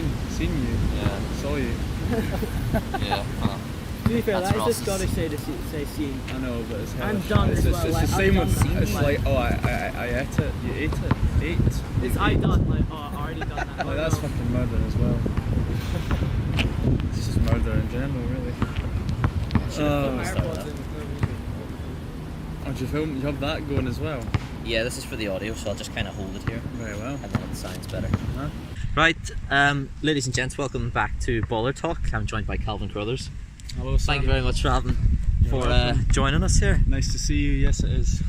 seen you. Yeah. Saw you. Yeah. To be fair, that is Ross's. the Scottish say to say seen. I know, but it's And hellish. done It's, as it's, well, it's like, the I've same done with. that, It's like- like, oh, I ate it. You ate it. Ate. It's I done, like, oh, I already done that. Like, that's fucking murder as well. It's just murder in general, really. Oh, do you have that going as well? Yeah, this is for the audio, so I'll just kind of hold it here. Very well. And then it sounds better. Uh-huh. Right, ladies and gents, welcome back to Baller Talk. I'm joined by Calvin Carruthers. Hello, Sam. Thank you very much for welcome. joining us here. Nice to see you. Yes, it is.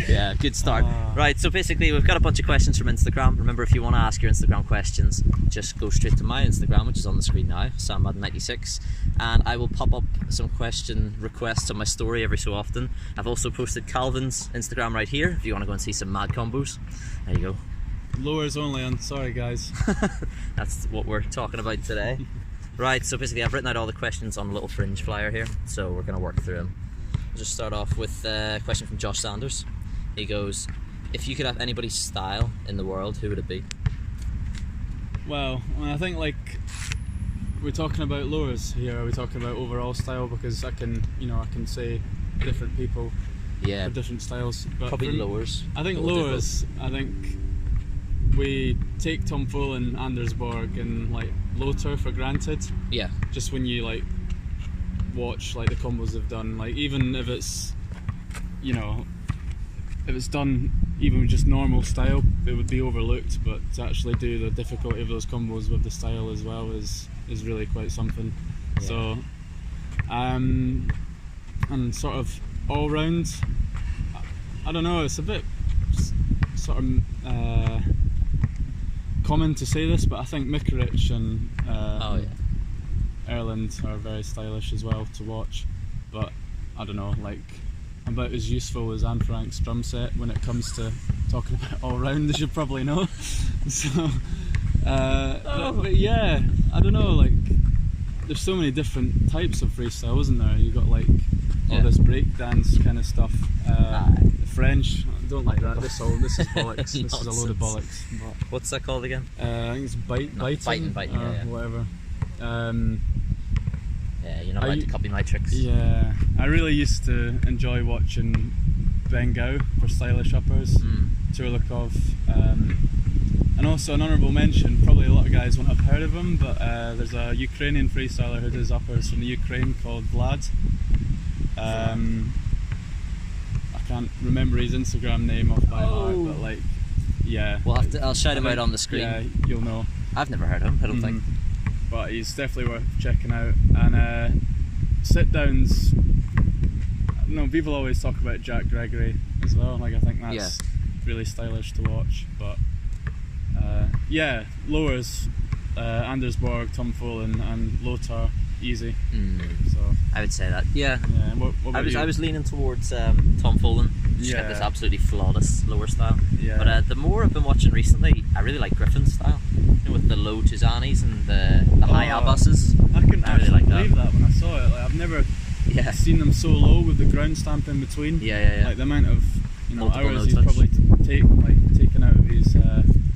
Yeah, good start. Right, so basically we've got a bunch of questions from Instagram. Remember, if you want to ask your Instagram questions, just go straight to my Instagram, which is on the screen now, SamMad96, and I will pop up some question requests on my story every so often. I've also posted Calvin's Instagram right here, if you want to go and see some mad combos. There you go. Lowers only on. Sorry, guys. That's what we're talking about today. Right, so basically I've written out all the questions on a little fringe flyer here, so we're going to work through them. I'll just start off with a question from Josh Sanders. He goes, if you could have anybody's style in the world, who would it be? Well, I think, like, we're talking about lowers here. Are we talking about overall style? Because I can say different people Yeah, for different styles. But probably lowers. I think We'll do lowers. I think we take Tom Follin, Andersborg, and like Lothar for granted. Yeah, Just when you like watch like the combos they've done, like even if it's if it's done even with just normal style, it would be overlooked. But to actually do the difficulty of those combos with the style as well is really quite something. Yeah. So, and sort of all round, I don't know. It's a bit sort of common to say this, but I think Mikaric and Erland are very stylish as well to watch. But I don't know, like, about as useful as Anne Frank's drum set when it comes to talking about all round, as you probably know. So, but yeah, I don't know, like, there's so many different types of freestyle, isn't there? You got like all this breakdance kind of stuff. French, I don't like that. This is bollocks. This is a load of bollocks. But, what's that called again? I think it's biting, biting, or yeah. whatever. Yeah, you're not allowed to copy my tricks. Yeah, I really used to enjoy watching Ben Gao for stylish uppers, Turlikov, and also an honourable mention, probably a lot of guys won't have heard of him, but there's a Ukrainian freestyler who does uppers from the Ukraine called Vlad. I can't remember his Instagram name off by heart, but like, yeah. I'll shout him out on the screen. Yeah, you'll know. I've never heard of him, I don't think. But he's definitely worth checking out. And sit downs, people always talk about Jack Gregory as well. Like, I think that's really stylish to watch. But yeah, lowers, Andersborg, Tom Follin, and Lothar, easy. So I would say that. Yeah. And what about you? I was leaning towards Tom Follin. Just got this absolutely flawless lower style. Yeah. But the more I've been watching recently, I really like Griffin's style. With the low Tuzanis and the high Abbas's. I couldn't really actually like believe that when I saw it. Like, I've never seen them so low with the ground stamp in between. Yeah. Like the amount of Multiple hours he's no-touch. probably taken out of his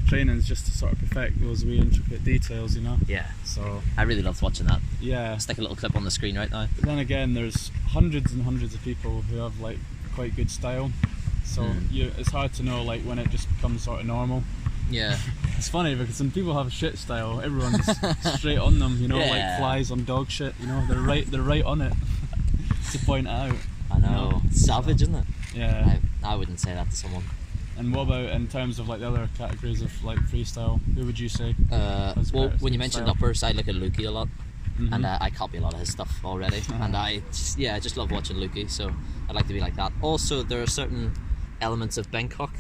trainings just to sort of perfect those wee intricate details, Yeah. So I really loved watching that. yeah. I'll stick a little clip on the screen right now. But then again, there's hundreds and hundreds of people who have like quite good style. So it's hard to know like when it just becomes sort of normal. Yeah. It's funny because when people have shit style, everyone's straight on them, Yeah. like flies on dog shit. They're right on it to point it out. I know. It's savage, isn't it? Yeah. I wouldn't say that to someone. And what about in terms of like the other categories of like freestyle? Who would you say? Well, when you mentioned style? uppers, I look at Lukey a lot, and I copy a lot of his stuff already. And I just love watching Lukey, so I'd like to be like that. Also, there are certain elements of Bangkok.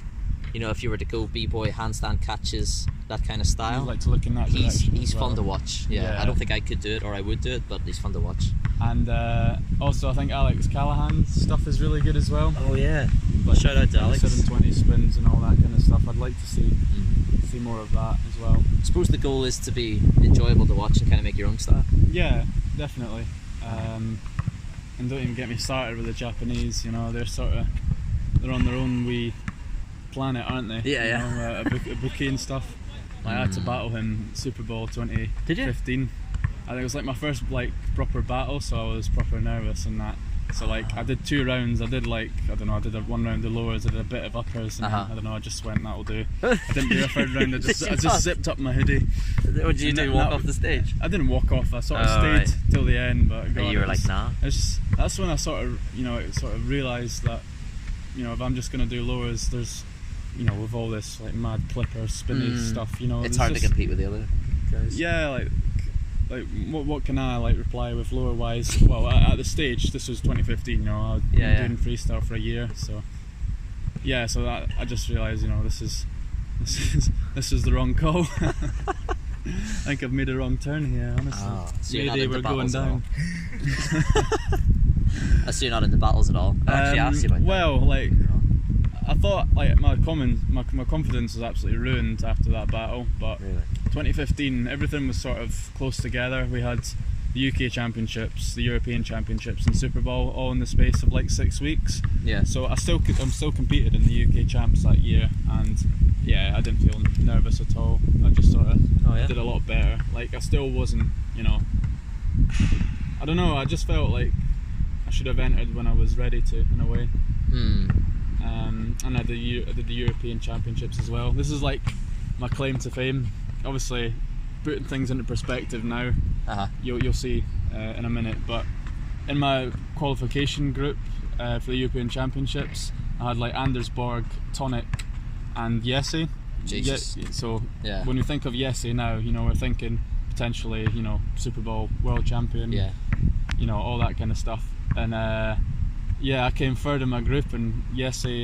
If you were to go b-boy handstand catches, that kind of style. You'd like to look in that direction. He's as well. fun to watch. Yeah, I don't think I could do it, or I would do it, but he's fun to watch. And also, I think Alex Callahan's stuff is really good as well. Oh yeah. Like, shout out to Alex. 720 spins and all that kind of stuff. I'd like to see more of that as well. I suppose the goal is to be enjoyable to watch and kind of make your own style. Yeah, definitely. And don't even get me started with the Japanese. They're on their own wee planet, aren't they? Yeah. Ibuki and stuff. I had to battle him Super Bowl 2015. Did you? I think it was like my first like proper battle, so I was proper nervous and that. So like I did 2 rounds. I did like I did 1 round of lowers. I did a bit of uppers, and then, I don't know. I just went, that'll do. I didn't do a 3rd round. I just zipped up my hoodie. What did you do? Walk off the stage? I didn't walk off. I sort of stayed till the end, but God, you were like, nah. That's when I sort of realised that, if I'm just gonna do lowers, there's, with all this like mad clipper spinny stuff, it's hard to compete with the other guys. Yeah, like what can I like reply with lower wise? Well, at the stage, this was 2015. I'd been doing freestyle for a year, so yeah. So that I just realised, this is the wrong call. I think I've made a wrong turn here, honestly. So maybe we're going down. So you're not into battles at all? I actually asked you about that. Well, like I thought, like my confidence was absolutely ruined after that battle. But really? 2015, everything was sort of close together. We had the UK Championships, the European Championships, and Super Bowl all in the space of like 6 weeks. Yeah. So I'm still competed in the UK Champs that year, and yeah, I didn't feel nervous at all. I just sort of did a lot better. Like I still wasn't, I don't know. I just felt like I should have entered when I was ready to, in a way. And I did the European Championships as well. This is like my claim to fame. Obviously, putting things into perspective now, you'll see in a minute. But in my qualification group for the European Championships, I had like Anders Borg, Tonic, and Jesse. Jesus. So when you think of Jesse now, we're thinking potentially, Super Bowl world champion. Yeah. All that kind of stuff. And I came 3rd in my group, and Jesse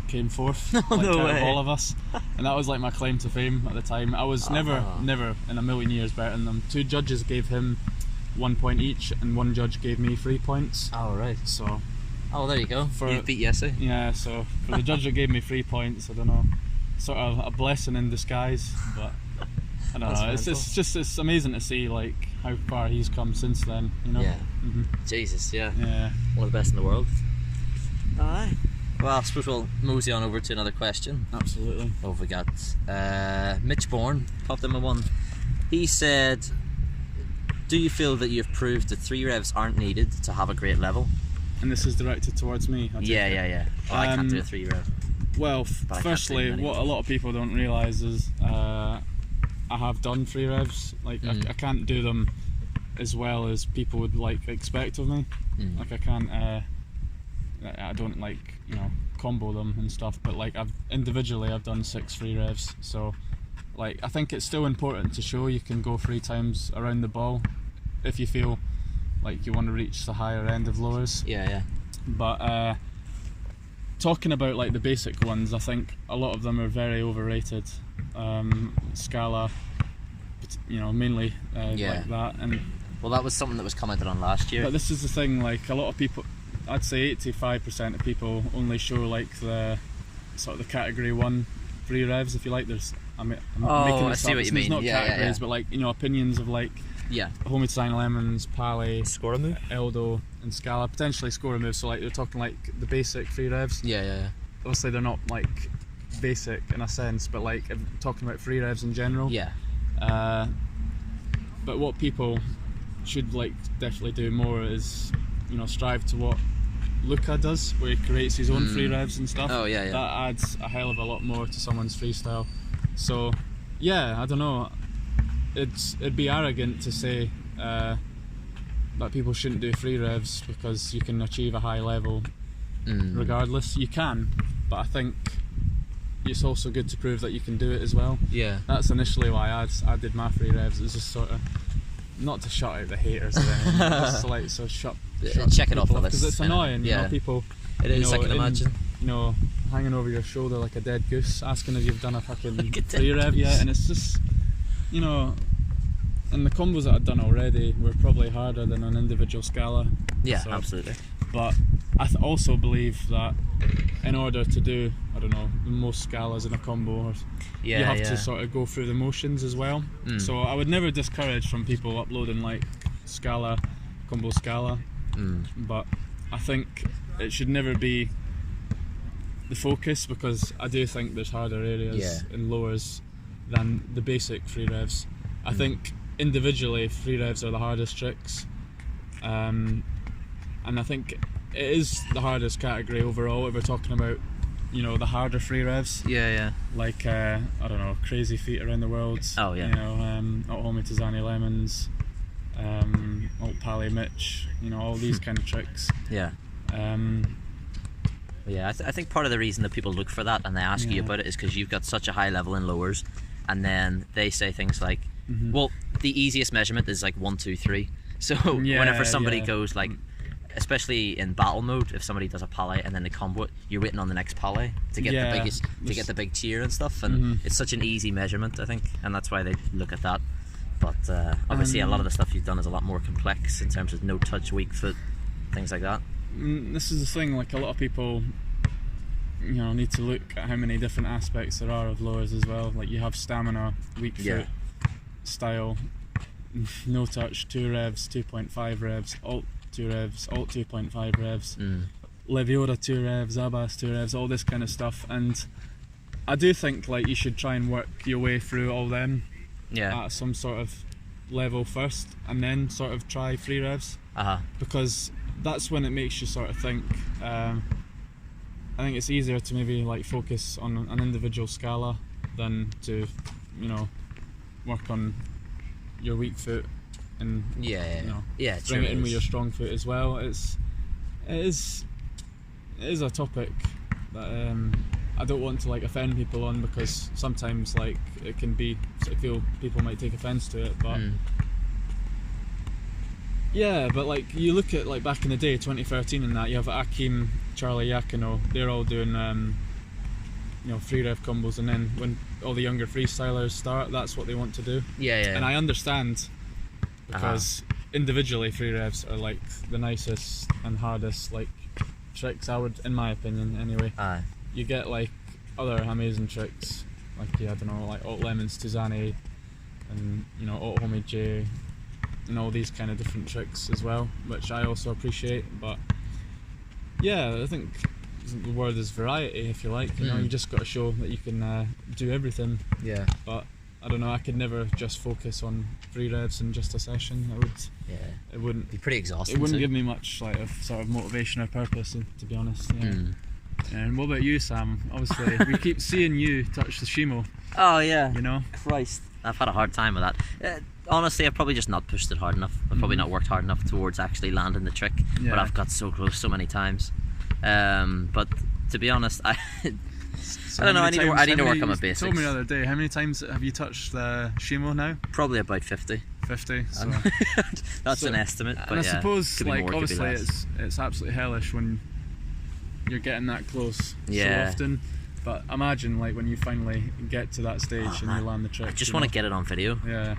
came 4th, out of all of us. And that was like my claim to fame at the time. I was never in a million years better than them. 2 judges gave him 1 point each, and 1 judge gave me 3 points. Oh, right. So. Oh, there you go. You beat Jesse. Yeah. So for the judge that gave me 3 points, I don't know, sort of a blessing in disguise, but. I don't know. It's amazing to see like how far he's come since then. Yeah. Mm-hmm. Jesus. Yeah. Yeah. One of the best in the world. Aye. Well, I suppose we'll mosey on over to another question. Absolutely. What have we got? Mitch Bourne popped in with one. He said, "Do you feel that you've proved that 3 revs aren't needed to have a great level?" And this is directed towards me. Yeah. Oh, I can't do a 3 rev. Well, firstly, what a lot of people don't realise is I have done 3 revs. Like I can't do them as well as people would like expect of me. Like I can't. I don't like combo them and stuff. But like I've done 6 free revs. So like I think it's still important to show you can go 3 times around the ball if you feel like you want to reach the higher end of lowers. Yeah. But talking about like the basic ones, I think a lot of them are very overrated. Scala, mainly like that. And well, that was something that was commented on last year. But this is the thing, like a lot of people, I'd say 85% of people only show like the sort of the category 1 free revs, if you like. There's I'm making this I see up. what you mean. It's not categories, but like opinions of like Homie Design Lemons, Pally, Score a Move, Eldo, and Scala, potentially Score a Move. So like they're talking like the basic free revs. Yeah. Obviously they're not like basic in a sense, but like I'm talking about free revs in general. Yeah. But what people should like definitely do more is strive to what Luca does, where he creates his own free revs and stuff. Oh yeah. That adds a hell of a lot more to someone's freestyle. So yeah, I don't know. It'd be arrogant to say that people shouldn't do free revs because you can achieve a high level regardless. You can, but I think it's also good to prove that you can do it as well. Yeah. That's initially why I did my free revs. It's just sort of not to shut out the haters or anything, just to like shut check it off the list because it's annoying. People. It is. I can imagine. Hanging over your shoulder like a dead goose, asking if you've done a fucking free rev yet, and it's just and the combos that I've done already were probably harder than an individual Scala. Yeah, absolutely. But I also believe that in order to do, I don't know, most Scalas in a combo, you have to sort of go through the motions as well. So I would never discourage from people uploading like Scala, combo Scala, but I think it should never be the focus, because I do think there's harder areas in lowers than the basic free revs. I think individually free revs are the hardest tricks, and I think it is the hardest category overall if we're talking about, you know, the harder free revs. Yeah. Like I don't know, crazy feet around the world. Oh yeah. You know, Alt Homie to Zanny Lemons, Alt Pally Mitch. You know, all these kind of tricks. Yeah. Yeah, I think part of the reason that people look for that and they ask you about it is because you've got such a high level in lowers, and then they say things like, well, the easiest measurement is like 1, 2, 3. So whenever somebody goes like, especially in battle mode, if somebody does a pally and then they combo it, you're waiting on the next pally to get the biggest, to get the big cheer and stuff, and it's such an easy measurement, I think, and that's why they look at that. But obviously a lot of the stuff you've done is a lot more complex in terms of no touch, weak foot, things like that. This is the thing, like a lot of people, you know, need to look at how many different aspects there are of lowers as well. Like you have stamina, weak foot, style, no touch, 2 revs, 2.5 revs, alt 2 revs, alt 2.5 revs, Leviota 2 revs, Abbas 2 revs, all this kind of stuff. And I do think like you should try and work your way through all them at some sort of level first, and then sort of try free revs, because that's when it makes you sort of think. I think it's easier to maybe like focus on an individual scala than to, you know, work on your weak foot and you know, bring it in with your strong foot as well. It is a topic that I don't want to like offend people on, because sometimes like it can be, I feel people might take offence to it, but yeah, but like you look at like back in the day, 2013 and that, you have Akim, Charlie Yakino, they're all doing you know, free rev combos, and then when all the younger freestylers start, that's what they want to do. And I understand, because individually free revs are like the nicest and hardest like tricks, I would, in my opinion anyway. You get like other amazing tricks, like I don't know, like Alt Lemons to Zanny, and you know, Alt Homie J, and all these kind of different tricks as well, which I also appreciate. But yeah, I think the word is variety, if you like. You know, you just got to show that you can do everything. But I don't know, I could never just focus on free revs in just a session. It wouldn't be pretty exhausting. It wouldn't give me much like of sort of motivation or purpose, to be honest. And what about you, Sam? Obviously we keep seeing you touch the Shimo. Oh yeah, you know, Christ, I've had a hard time with that. Honestly, I've probably just not pushed it hard enough. I've probably not worked hard enough towards actually landing the trick, but I've got so close so many times. But to be honest, I don't know, I need to work on my basics. You told me the other day, how many times have you touched the Shimo now? Probably about 50. 50, so that's an estimate, but and I suppose like more, obviously it's absolutely hellish when you're getting that close so often, but imagine like when you finally get to that stage and you land the trick. I just want to get it on video, and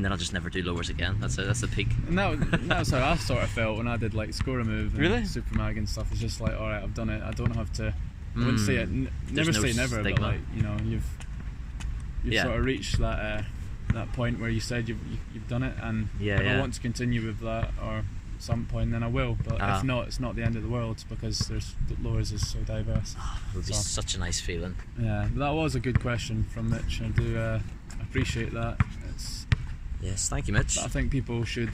then I'll just never do lowers again. That's the peak. And that's how I sort of felt when I did like Score a Move and Super Mag and stuff. It's just like, alright, I've done it, I don't have to, I wouldn't say it, never say never, but like, you know, you've sort of reached that point where you said you've done it, and if I want to continue with that or some point, then I will, but if not, it's not the end of the world, because there's lowers is so diverse. It would be such a nice feeling. But that was a good question from Mitch. I do appreciate that. Yes, thank you, Mitch. I think people should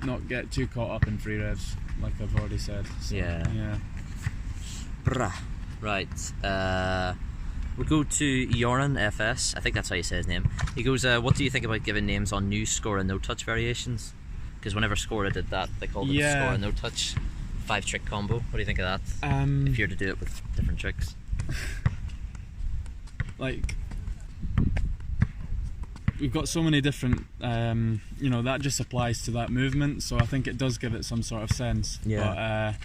not get too caught up in free revs, like I've already said. So, right, we'll go to Joran FS, I think that's how you say his name. He goes, what do you think about giving names on new score and no touch variations? Because whenever Scora did that, they called it Scora no touch 5-trick combo. What do you think of that? If you were to do it with different tricks, like we've got so many different, you know, that just applies to that movement. So I think it does give it some sort of sense. But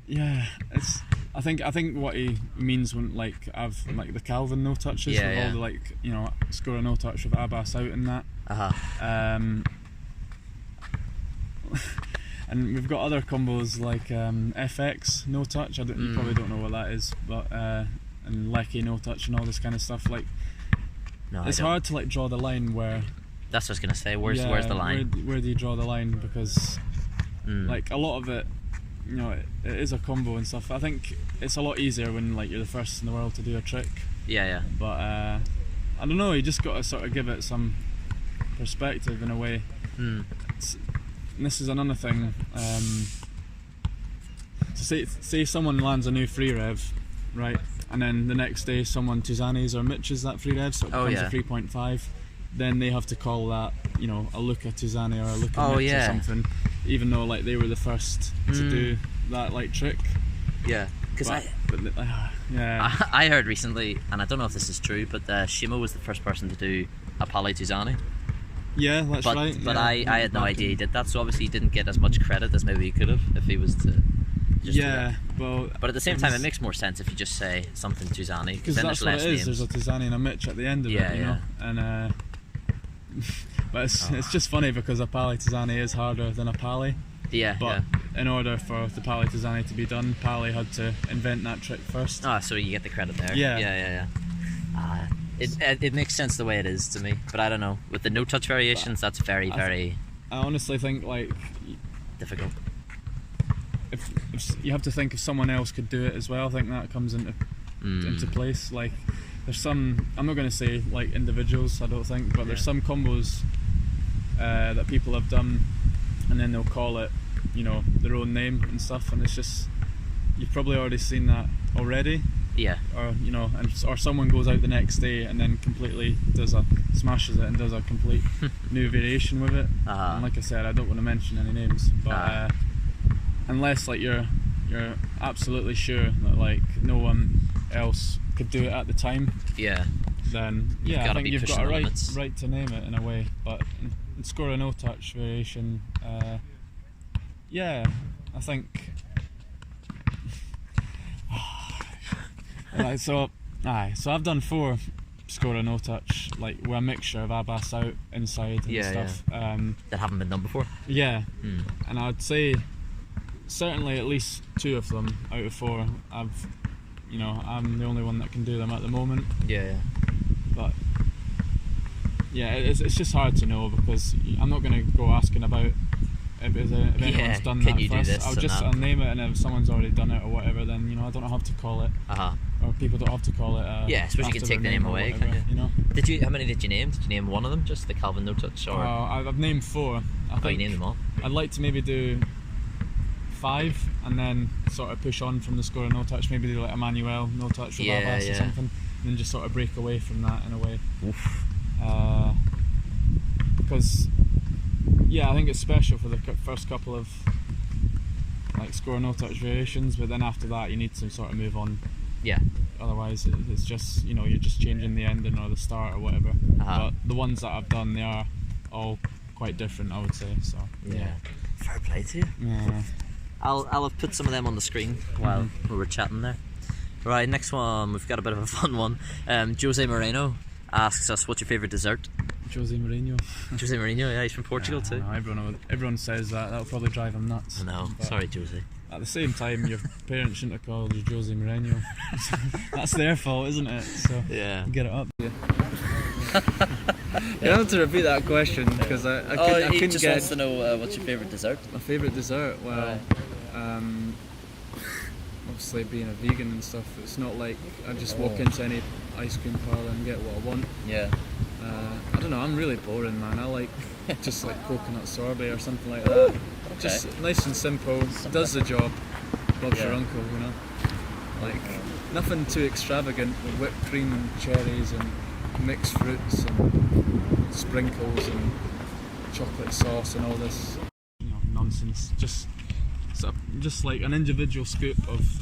it's. I think what he means when like I've like the Calvin no touches with all the like, you know, Scora no touch with Abbas out and that. And we've got other combos like FX no touch. You probably don't know what that is, but and Lecky no touch and all this kind of stuff. Like, it's hard to like draw the line where. That's what I was gonna say. Where's the line? Where do you draw the line? Because like a lot of it, you know, it is a combo and stuff. I think it's a lot easier when like you're the first in the world to do a trick. But I don't know. You just got to sort of give it some perspective in a way. And this is another thing. So say someone lands a new free rev, right, and then the next day someone Tuzanis or Mitches that free rev, so it becomes a 3.5. Then they have to call that, you know, a Luca Tuzani or a Luca Mitch or something, even though like they were the first to do that like trick. Yeah, because I heard recently, and I don't know if this is true, but Shimo was the first person to do a Pali Tuzani. Yeah, that's right. But I had no idea he did that, so obviously he didn't get as much credit as maybe he could have if he was to just do that. But at the same time, it makes more sense if you just say something Tuzani, because that's what it is. There's a Tuzani and a Mitch at the end of it, you know. And but it's just funny because a Pali Tuzani is harder than a Pali. But in order for the Pali Tuzani to be done, Pali had to invent that trick first. So you get the credit there. Yeah. It makes sense the way it is to me, but I don't know. With the no touch variations, that's very I honestly think like difficult. If you have to think if someone else could do it as well, I think that comes into place. Like there's some, I'm not going to say like individuals, I don't think, but there's some combos that people have done, and then they'll call it, you know, their own name and stuff, and it's just, you've probably already seen that already. Yeah. Or, you know, or someone goes out the next day and then completely smashes it and does a complete new variation with it. And like I said, I don't want to mention any names, but unless like you're absolutely sure that like no one else could do it at the time, then I think you've got a right to name it in a way. But in score a no touch variation, I think so I've done 4 score a no touch, like with a mixture of Abbas out, inside and stuff. That haven't been done before. And I'd say certainly at least 2 of them out of 4 I'm the only one that can do them at the moment. But it's just hard to know, because I'm not going to go asking about if anyone's done that first. I'll name it, and if someone's already done it or whatever, then I don't have to call it, or people don't have to call it. I suppose you can take the name away, whatever, you know. How many did you name? Did you name one of them, just the Calvin no touch, or? I've named 4. I think you named them all. I'd like to maybe do 5 and then sort of push on from the score of no touch, maybe do like a Manuel no touch with Abbas or something, and then just sort of break away from that in a way. Because I think it's special for the first couple of like score no touch variations, but then after that you need to sort of move on. Otherwise it's just, you're just changing the ending or the start or whatever. But the ones that I've done, they are all quite different, I would say. So fair play to you. I'll have put some of them on the screen while we were chatting there. Right, next one, we've got a bit of a fun one. Jose Moreno asks us, what's your favourite dessert? Jose Mourinho. Jose Mourinho, he's from Portugal too. No, everyone says that. That'll probably drive him nuts. I know. Sorry, Jose. At the same time, your parents shouldn't have called you Jose Mourinho. That's their fault, isn't it? So get it up. You have to repeat that question, because I couldn't just get. Wants to know what's your favourite dessert. My favourite dessert? Well, obviously being a vegan and stuff, it's not like I just walk into any ice cream parlour and get what I want. I don't know, I'm really boring, man. I like just like coconut sorbet or something like that. Just nice and simple, does the job. Bob's your uncle, like nothing too extravagant, with whipped cream and cherries and mixed fruits and sprinkles and chocolate sauce and all this nonsense. Just like an individual scoop of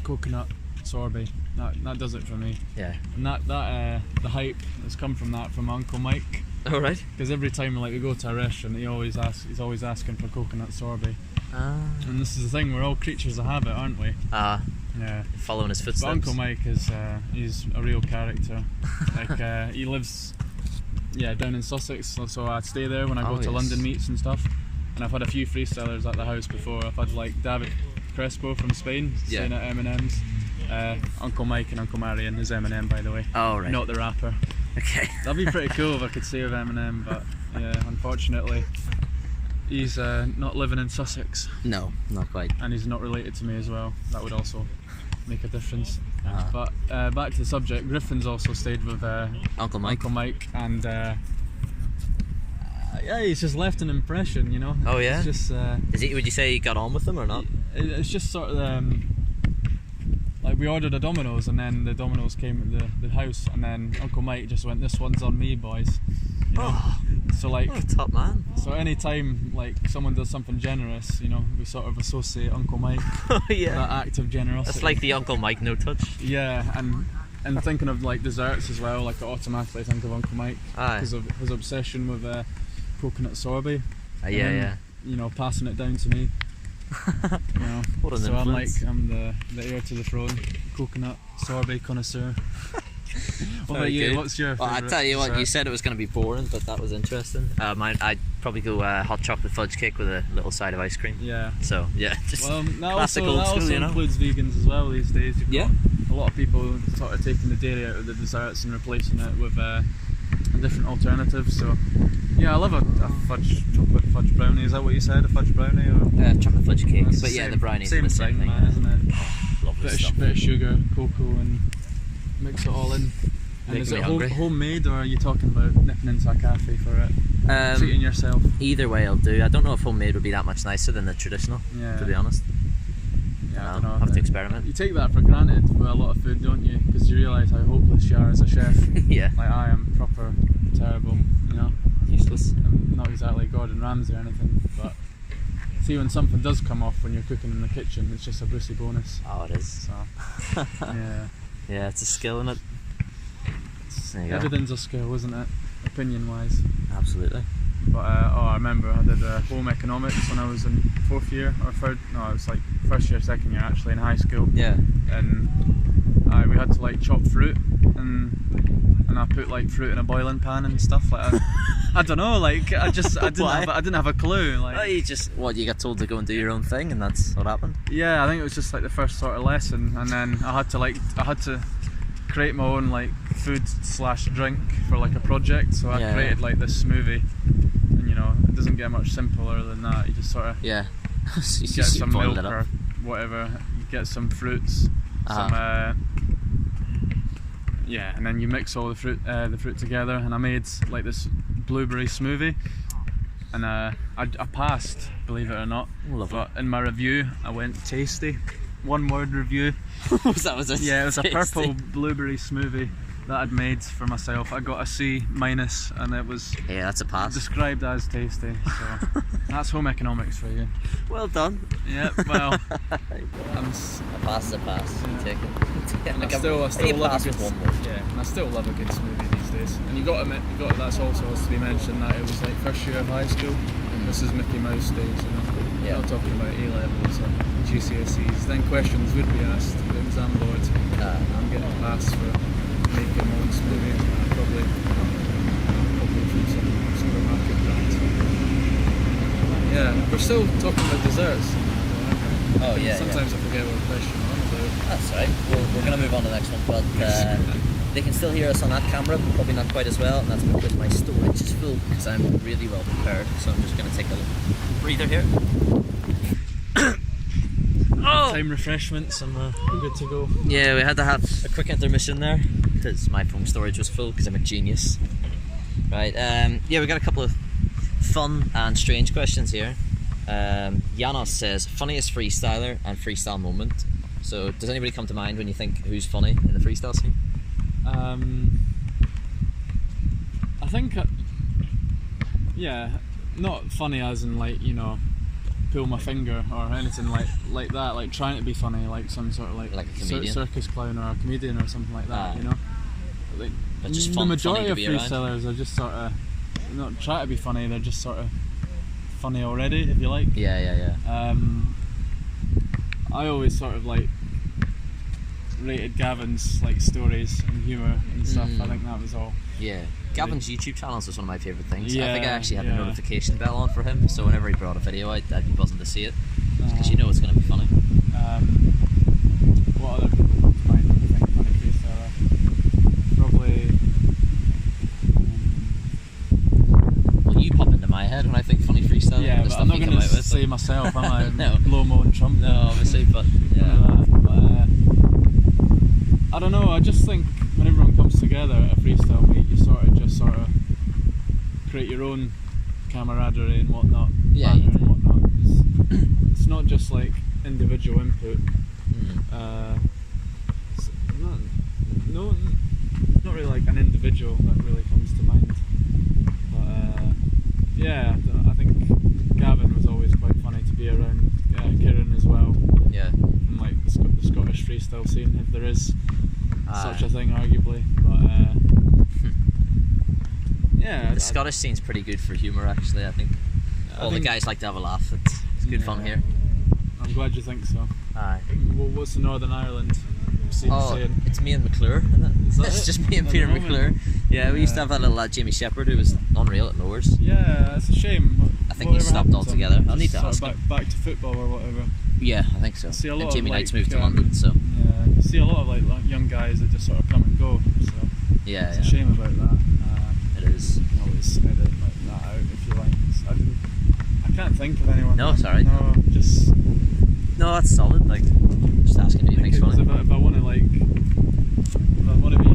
coconut sorbet. That does it for me. And that the hype has come from Uncle Mike. Oh, right. Because every time like we go to a restaurant, he's always asking for coconut sorbet. And this is the thing, we're all creatures of habit, aren't we? Following his footsteps. But Uncle Mike is he's a real character. Like he lives down in Sussex, so I'd stay there when I go to London meets and stuff. And I've had a few freestylers at the house before. I've had like David Crespo from Spain staying at M&M's. Uncle Mike and Uncle Marion is Eminem, by the way. Oh, right. Not the rapper. Okay. That'd be pretty cool if I could save Eminem, but unfortunately he's not living in Sussex. No, not quite. And he's not related to me as well. That would also make a difference. But back to the subject, Griffin's also stayed with Uncle Mike. And yeah, he's just left an impression, you know. Oh yeah. It's just, Would you say he got on with them or not? It's just sort of like we ordered a Domino's, and then the Domino's came at the house, and then Uncle Mike just went, "This one's on me, boys." You know? So like, what a top man. So anytime like someone does something generous, you know, we sort of associate Uncle Mike with that act of generosity. That's like the Uncle Mike no touch. Yeah, and thinking of like desserts as well, like I automatically think of Uncle Mike because of his obsession with coconut sorbet. Yeah. You know, passing it down to me. You know, what an so influence. I'm the heir to the throne, coconut sorbet connoisseur. What about you? Good. What's your Well, I favourite tell you what, dessert? you said it was going to be boring, but that was interesting. I'd probably go hot chocolate fudge cake with a little side of ice cream. Yeah. So yeah, just Well, that classic also, old that school, also you know. includes vegans as well these days. You've Yeah. got a lot of people sort of taking the dairy out of the desserts and replacing it with a different alternative. So yeah, I love a chocolate fudge brownie. Is that what you said? A fudge brownie or? Chocolate fudge cake, That's but the yeah, same- the brownies same are the same thing, thing. man, isn't it? Lovely stuff. Bit of sugar, cocoa, and mix it all in. And Making is me it hungry. homemade, or are you talking about nipping into a cafe for it? Treating yourself. Either way I'll do. I don't know if homemade would be that much nicer than the traditional, Yeah. to be honest. Yeah, I I'll don't know. have to experiment. You take that for granted with a lot of food, don't you? Because you realise how hopeless you are as a chef. Yeah. Like I am proper terrible, you know. Useless. I'm not exactly Gordon Ramsay or anything, but see when something does come off when you're cooking in the kitchen, it's just a Brucey bonus. Oh, it is. So yeah, Yeah, it's a skill, isn't it? There you go. everything's a skill, isn't it? Opinion-wise. Absolutely. But I remember I did home economics when I was in fourth year or third. No, it was like first year, second year actually in high school. Yeah. And we had to like chop fruit, and I put like fruit in a boiling pan and stuff like that. I don't know, like I didn't have a clue. Like Oh, you got told to go and do your own thing, and that's what happened. yeah, I think it was just like the first sort of lesson, and then I had to create my own like food/drink for like a project. So I Yeah. created like this smoothie, and you know it doesn't get much simpler than that. You just sort of Yeah. So you get just some boil milk it or up. whatever. You get some fruits, and then you mix all the fruit together. And I made like this blueberry smoothie, and I passed, believe it or not. Lovely. But in my review, I went tasty. One word review. Was it Yeah, it was a tasty? purple blueberry smoothie that I'd made for myself. I got a C-, and it was Yeah, that's a pass. described as tasty. So that's home economics for you. Well done. Yeah, well, A pass is a pass. You take it. I still love pass a with good. one word. Yeah, and I still love a good smoothie these days. And you got that's also has to be mentioned that it was like first year of high school. This is Mickey Mouse days, you know. Yeah. Not talking about A levels or GCSEs. Then questions would be asked to the exam board. I'm getting a pass for making my own smoothie. Probably from some supermarket brand. Yeah, we're still talking about desserts. Oh yeah. Sometimes I forget what question I'm on about. That's right. We're going to move on to the next one, but they can still hear us on that camera, but probably not quite as well, and that's because my storage is full because I'm really well prepared. So I'm just going to take a little breather here. Time refreshments and we're good to go. Yeah, we had to have a quick intermission there because my phone storage was full because I'm a genius. Right, yeah, we got a couple of fun and strange questions here. Janos says, funniest freestyler and freestyle moment. So, does anybody come to mind when you think who's funny in the freestyle scene? I think, yeah, not funny as in like, you know, pull my finger or anything like that, like trying to be funny, like some sort of like a comedian? circus clown or a comedian or something like that, you know. Like, But just the funny majority to of be around. freestylers are just sort of not try to be funny; they're just sort of funny already, if you like. Yeah. I always sort of like rated Gavin's like stories and humour and stuff. I think that was all. Yeah. Gavin's YouTube channels was one of my favourite things. I Yeah, think I actually had the yeah. notification bell on for him, so whenever he brought a video I'd be buzzing to see it. Because you know it's going to be funny. What other people come to mind when you think funny freestyler? Probably. Well, you pop into my head when I think funny freestyle. Yeah, the but stuff I'm not you going come to out with. say myself, am I? No. Low-mo and Trump. No, obviously, but yeah. I don't know, I just think when everyone comes together at a freestyle meet, you sort of create your own camaraderie and whatnot, Yeah, banter you do. and whatnot. It's not just like individual input. It's not really like an individual that really comes to mind. But yeah, I think Gavin was always quite funny to be around. Kieran as well. Yeah. And like the Scottish freestyle scene, if there is such a thing, arguably. But yeah, The Scottish scene's pretty good for humour, actually. I think all the guys like to have a laugh. It's good fun here. I'm glad you think so. Aye. What's the Northern Ireland scene saying? It's me and McClure, isn't it? Is that It's it? just me and At Peter the moment? McClure. Yeah, we used to have that little lad Jamie Shepherd who was unreal at Lowers. Yeah, it's a shame. I think he stopped altogether. I'll need to ask him. Back to football or whatever. Yeah, I think so. See a lot And of, Jamie like, Knight's moved to London, so Yeah, you see a lot of like young guys that just sort of come and go. So yeah, it's a shame about that. it is. You can always edit like that out if you like. I can't think of anyone. No, it's alright. No, just. No, that's solid. Like, just asking, do you think it's Because funny? if I want to be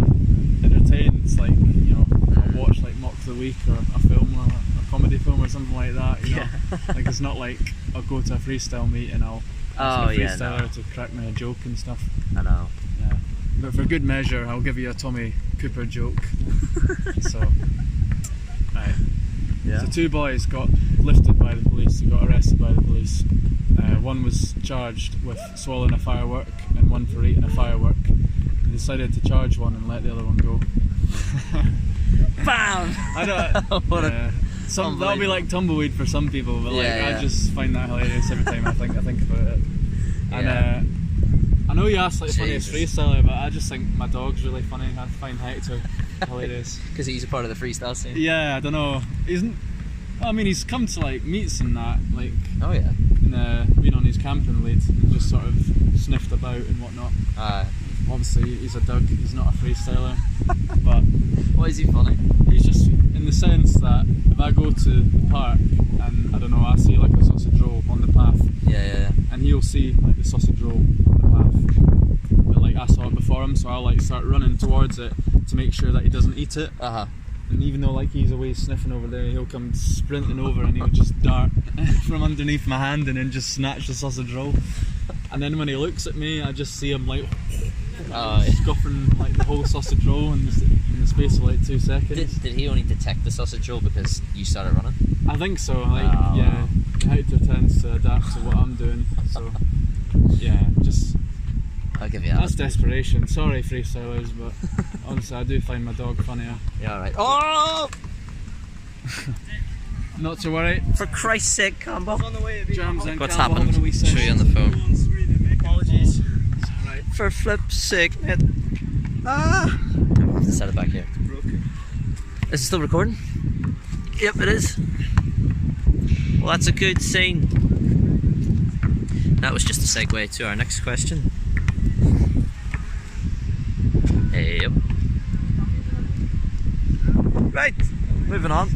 entertained, it's like, you know, I'll watch like Mock of the Week or a film or a comedy film or something like that. You know, like it's not like I'll go to a freestyle meet and I'll ask a freestyler to crack me a joke and stuff. I know. Yeah, but for good measure, I'll give you a Tommy Cooper joke. So, right. Yeah. So 2 boys got lifted by the police. They got arrested by the police. One was charged with swallowing a firework and one for eating a firework. They decided to charge one and let the other one go. Bam! I don't. What That'll be like tumbleweed for some people, but like Yeah, I just find that hilarious every time I think about it. And Yeah. I know you asked like funniest Jesus. freestyler, but I just think my dog's really funny. I find Hector hilarious. Because he's a part of the freestyle scene. Yeah, I don't know. He's come to like meets and that, like, Oh yeah. and been on his camping lead and just sort of sniffed about and whatnot. Obviously, he's a Doug. He's not a freestyler, but Why is he funny? he's just in the sense that if I go to the park and I don't know, I see like a sausage roll on the path, Yeah. and he'll see like the sausage roll on the path, but like I saw it before him, so I'll like start running towards it to make sure that he doesn't eat it. And even though like he's away sniffing over there, he'll come sprinting over and he'll just dart from underneath my hand and then just snatch the sausage roll. And then when he looks at me, I just see him like scoffing like the whole sausage roll in the space of like 2 seconds. Did he only detect the sausage roll because you started running? I think so. Like Hector tends to adapt to what I'm doing. So yeah, just I'll give you that. that's desperation. Sorry, freestylers, but honestly, I do find my dog funnier. Yeah, alright. Oh! Not to worry. For Christ's sake, Combo. Jams and What's Calvin happened? having a wee Show you on the session. phone. Apologies. Right. For flip's sake, mate. Set it back here. Is it still recording? Yep, it is. Well, that's a good scene. That was just a segue to our next question. Hey, yep. Right, moving on.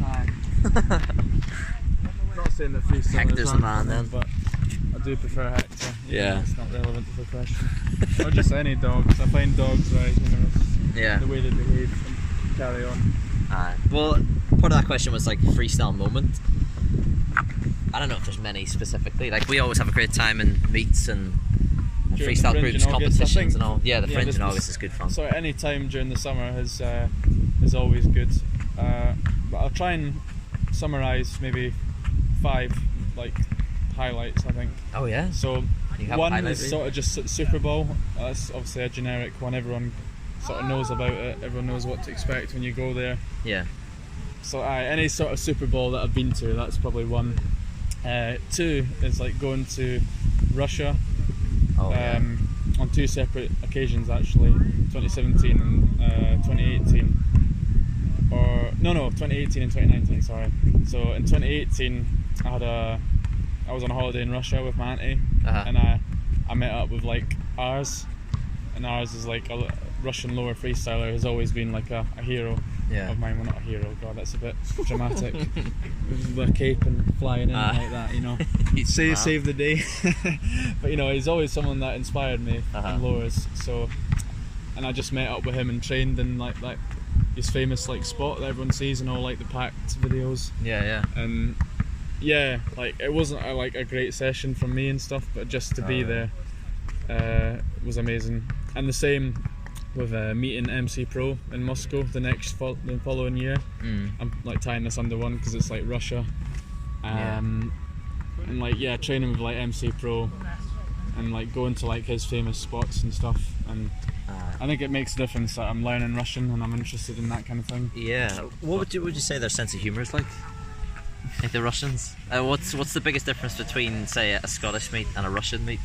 Not saying that freestylers Hector's the aren't man, funny, then. but I do prefer Hector. Yeah. It's not relevant to the question. Or just any dogs. I find dogs, right, you know, Yeah. the way they behave and carry on. Well, part of that question was like freestyle moment. I don't know if there's many specifically. Like we always have a great time in meets and During the freestyle Fringe groups, in August, I competitions think. and all. Yeah, the Fringe this- in August is good fun. So any time during the summer is always good. But I'll try and summarise maybe 5 like highlights, I think. Oh yeah. So You have a one highlight, is do you? sort of just Super Bowl. That's obviously a generic one. Everyone sort of knows about it. Everyone knows what to expect when you go there. Yeah. So any sort of Super Bowl that I've been to, that's probably one. 2 is like going to Russia Oh yeah. on 2 separate occasions actually, 2017 and 2018. Or no, 2018 and 2019. Sorry. So in 2018, I was on a holiday in Russia with my auntie, and I met up with like Ars, and Ars is like a Russian lower freestyler who's always been like a hero of mine. Well, not a hero, God, that's a bit dramatic. With a cape and flying in like that, you know. Save the day. But you know, he's always someone that inspired me in lowers. So and I just met up with him and trained in like his famous like spot that everyone sees in all like the packed videos. Yeah. And yeah, like it wasn't a great session from me and stuff, but just to be there was amazing. And the same with meeting MC Pro in Moscow the following year. I'm like tying this under one because it's like Russia, and like training with like MC Pro and like going to like his famous spots and stuff. And I think it makes a difference that I'm learning Russian and I'm interested in that kind of thing. Yeah. What would you say their sense of humour is like? Like the Russians? What's the biggest difference between, say, a Scottish meet and a Russian meet?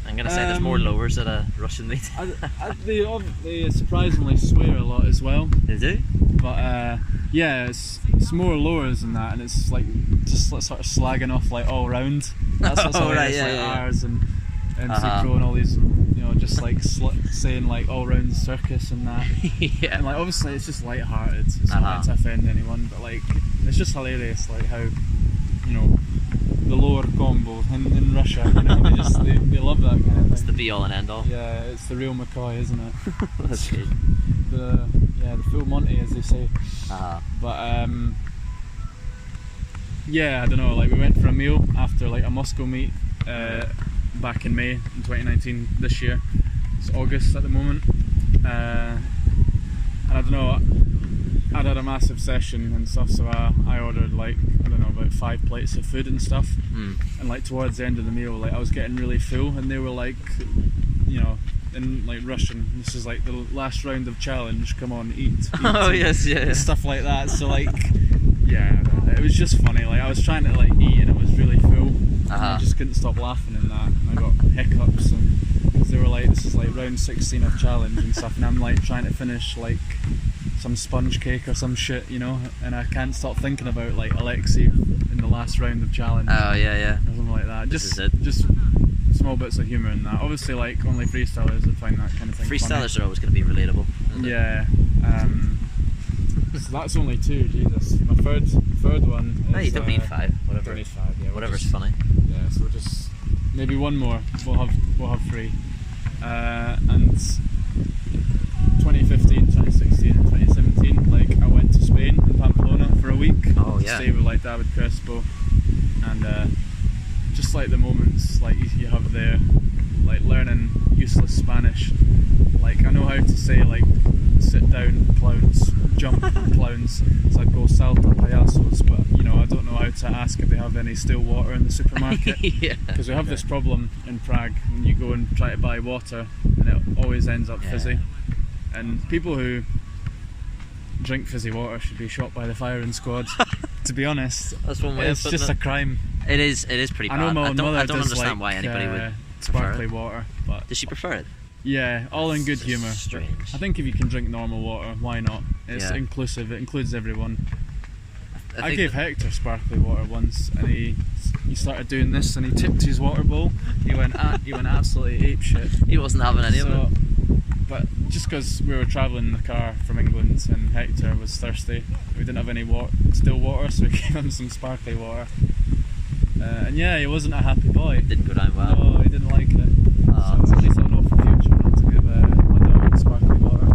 I'm gonna say there's more lowers at a Russian meet. They surprisingly swear a lot as well. They do? But it's more lowers than that, and it's like just sort of slagging off like all round. That's what's hilarious, ours and MC Pro and all these, just like saying like all round circus and that. Yeah. And like obviously it's just light-hearted. It's not meant to offend anyone, but like it's just hilarious, like how the lower combo in Russia, they love that kind of thing. It's the be all and end all. Yeah, it's the real McCoy, isn't it? That's good. The full Monty, as they say. But I don't know, like we went for a meal after like a Moscow meet back in May in 2019 this year. It's August at the moment. And I don't know, I'd had a massive session and stuff, so I ordered like, I don't know, about 5 plates of food and stuff. And like towards the end of the meal, like I was getting really full, and they were like, in like Russian, this is like the last round of challenge, come on, eat. Oh yes, yeah. Stuff like that. So like, it was just funny. Like I was trying to like eat and it was really full. And I just couldn't stop laughing in that, and I got hiccups, and because they were like, this is like round 16 of challenge and stuff, and I'm like trying to finish like some sponge cake or some shit, and I can't stop thinking about like Alexei in the last round of challenge. Oh yeah. Or something like that. Just small bits of humour in that. Obviously, like only freestylers would find that kind of thing Freestylers funny. are always going to be relatable. Yeah. So that's only 2. Jesus, my third one. No, you don't need 5. Whatever. Don't need 5. Yeah. Whatever's funny. Yeah. So just maybe one more. We'll have 3. And 2015, 2016, and 2017, like I went to Spain in Pamplona for a week. Oh to stay with like David Crespo, and just like the moments like you have there, like learning useless Spanish. Like I know how to say like sit down clowns, jump clowns, so I'd go salta payasos, but I don't know how to ask if they have any still water in the supermarket. Because we have this problem in Prague when you go and try to buy water and it always ends up fizzy. And people who drink fizzy water should be shot by the firing squad. To be honest, that's one way. It's just a crime. It is pretty bad. I know my mother I don't does understand like, why anybody would sparkly prefer it. water, but does she prefer it? Yeah, all in good humour. Strange. I think if you can drink normal water, why not? It's inclusive. It includes everyone. I gave Hector sparkly water once, and he started doing this, and he tipped his water bowl. He went absolutely apeshit. He wasn't having any of it. But just because we were travelling in the car from England and Hector was thirsty, we didn't have any still water, so we gave him some sparkly water. And he wasn't a happy boy. It didn't go down well. No, he didn't like it. So at least I know for the future not to give my dog sparkly water.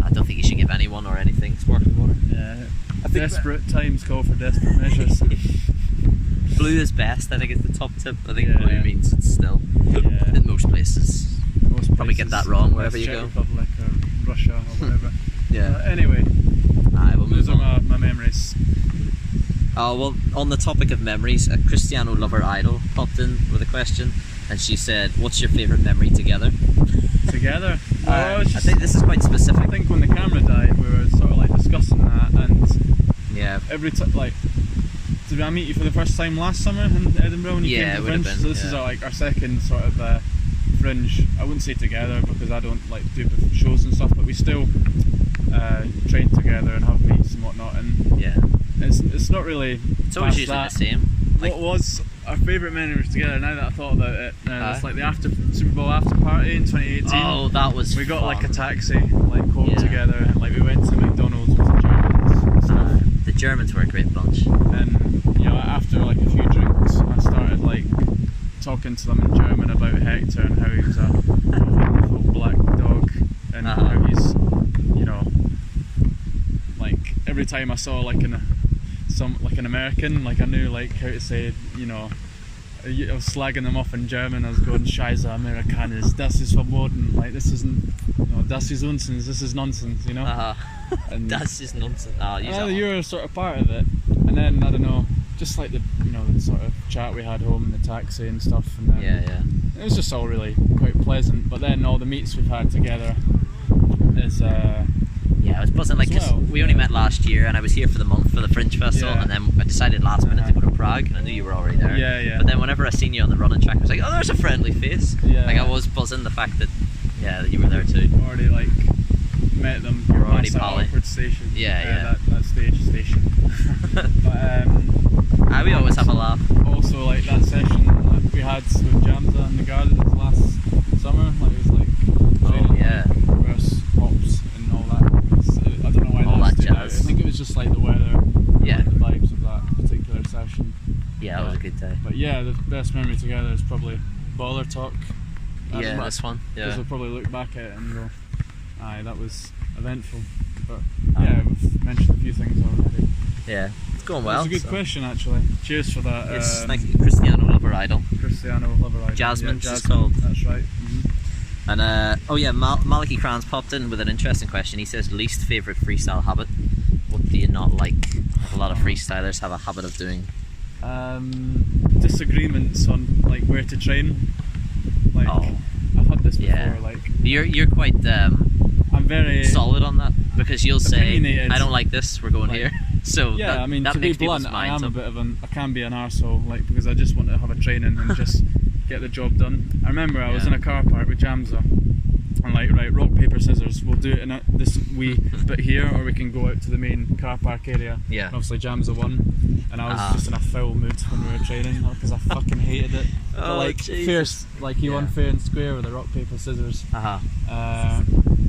I don't think you should give anyone or anything sparkly water. Yeah. Desperate times call for desperate measures. Blue is best. I think it's the top tip. I think blue means it's still in most places. Probably get that wrong wherever you Czech go. Republic or Russia or whatever. Anyway, those are my memories. Oh well, on the topic of memories, a Cristiano lover idol popped in with a question, and she said, "What's your favourite memory together?" Together? Well, I think this is quite specific. I think when the camera died, we were sort of like discussing that, and every time, like, did I meet you for the first time last summer in Edinburgh when you came to Fringe? So this is our second sort of Fringe. I wouldn't say together because I don't like do shows and stuff, but we still train together and have meets and whatnot. And it's not really. It's always usually the same. What was our favourite memories together? Now that I thought about it, it's like the Super Bowl after party in 2018. Oh, that was. We got fun. like a taxi, like home together, and like we went to McDonald's with the Germans and stuff. The Germans were a great bunch. And after like a few drinks, I started like talking to them in German about Hector and how he was a wonderful black dog. and how he's, you know, like every time I saw like an American, like I knew like how to say, you know, I was slagging them off in German. I was going Scheiße Amerikaner, das ist verboten, like this isn't, you know, das ist Unsinn, this is nonsense, you know. And Das ist nonsense. Oh, you were sort of part of it, and then I don't know, just like the, you know, the sort of chat we had home in the taxi and stuff, and then it was just all really quite pleasant. But then all the meets we've had together is yeah, it was buzzing. Like, cause we only met last year, and I was here for the month for the Fringe Festival, and then I decided last minute to go to Prague, and I knew you were already there. But then whenever I seen you on the running track, I was like, oh, there's a friendly face. Like, I was buzzing the fact that that you were there too. Already like met them. You were already that pally. awkward station. That station. But we always have a laugh. Also, like that session that we had with Jamza in the gardens last summer, like it was like reverse hops and all that. I don't know why all that jazz. I think it was just like the weather, like the vibes of that particular session. Yeah, it was a good day. But yeah, the best memory together is probably Baller Talk. This one. Because we'll probably look back at it and go, aye, that was eventful. But yeah, we've mentioned a few things already. Yeah, it's going well. It's a good question, actually. Cheers for that. Yes, thank you. Cristiano Lover Idol. Cristiano Lover Idol. Jasmine, Jasmine, it's called. That's right. And Maliki Kranz popped in with an interesting question. He says, least favourite freestyle habit. What do you not like? A lot of freestylers have a habit of doing. Disagreements on like where to train. Like I've had this before. Like you're quite I'm very solid on that, because you'll say, I don't like this, we're going here. So yeah, I mean, that to be blunt, I am a bit of I can be an arsehole, like, because I just want to have a training and just get the job done. I remember I was in a car park with Jamza, and like, right, rock, paper, scissors, we'll do it in this wee bit here, or we can go out to the main car park area. Yeah. And obviously Jamza won, and I was just in a foul mood when we were training, because I fucking hated it. But like, fierce, like he won fair and square with the rock, paper, scissors.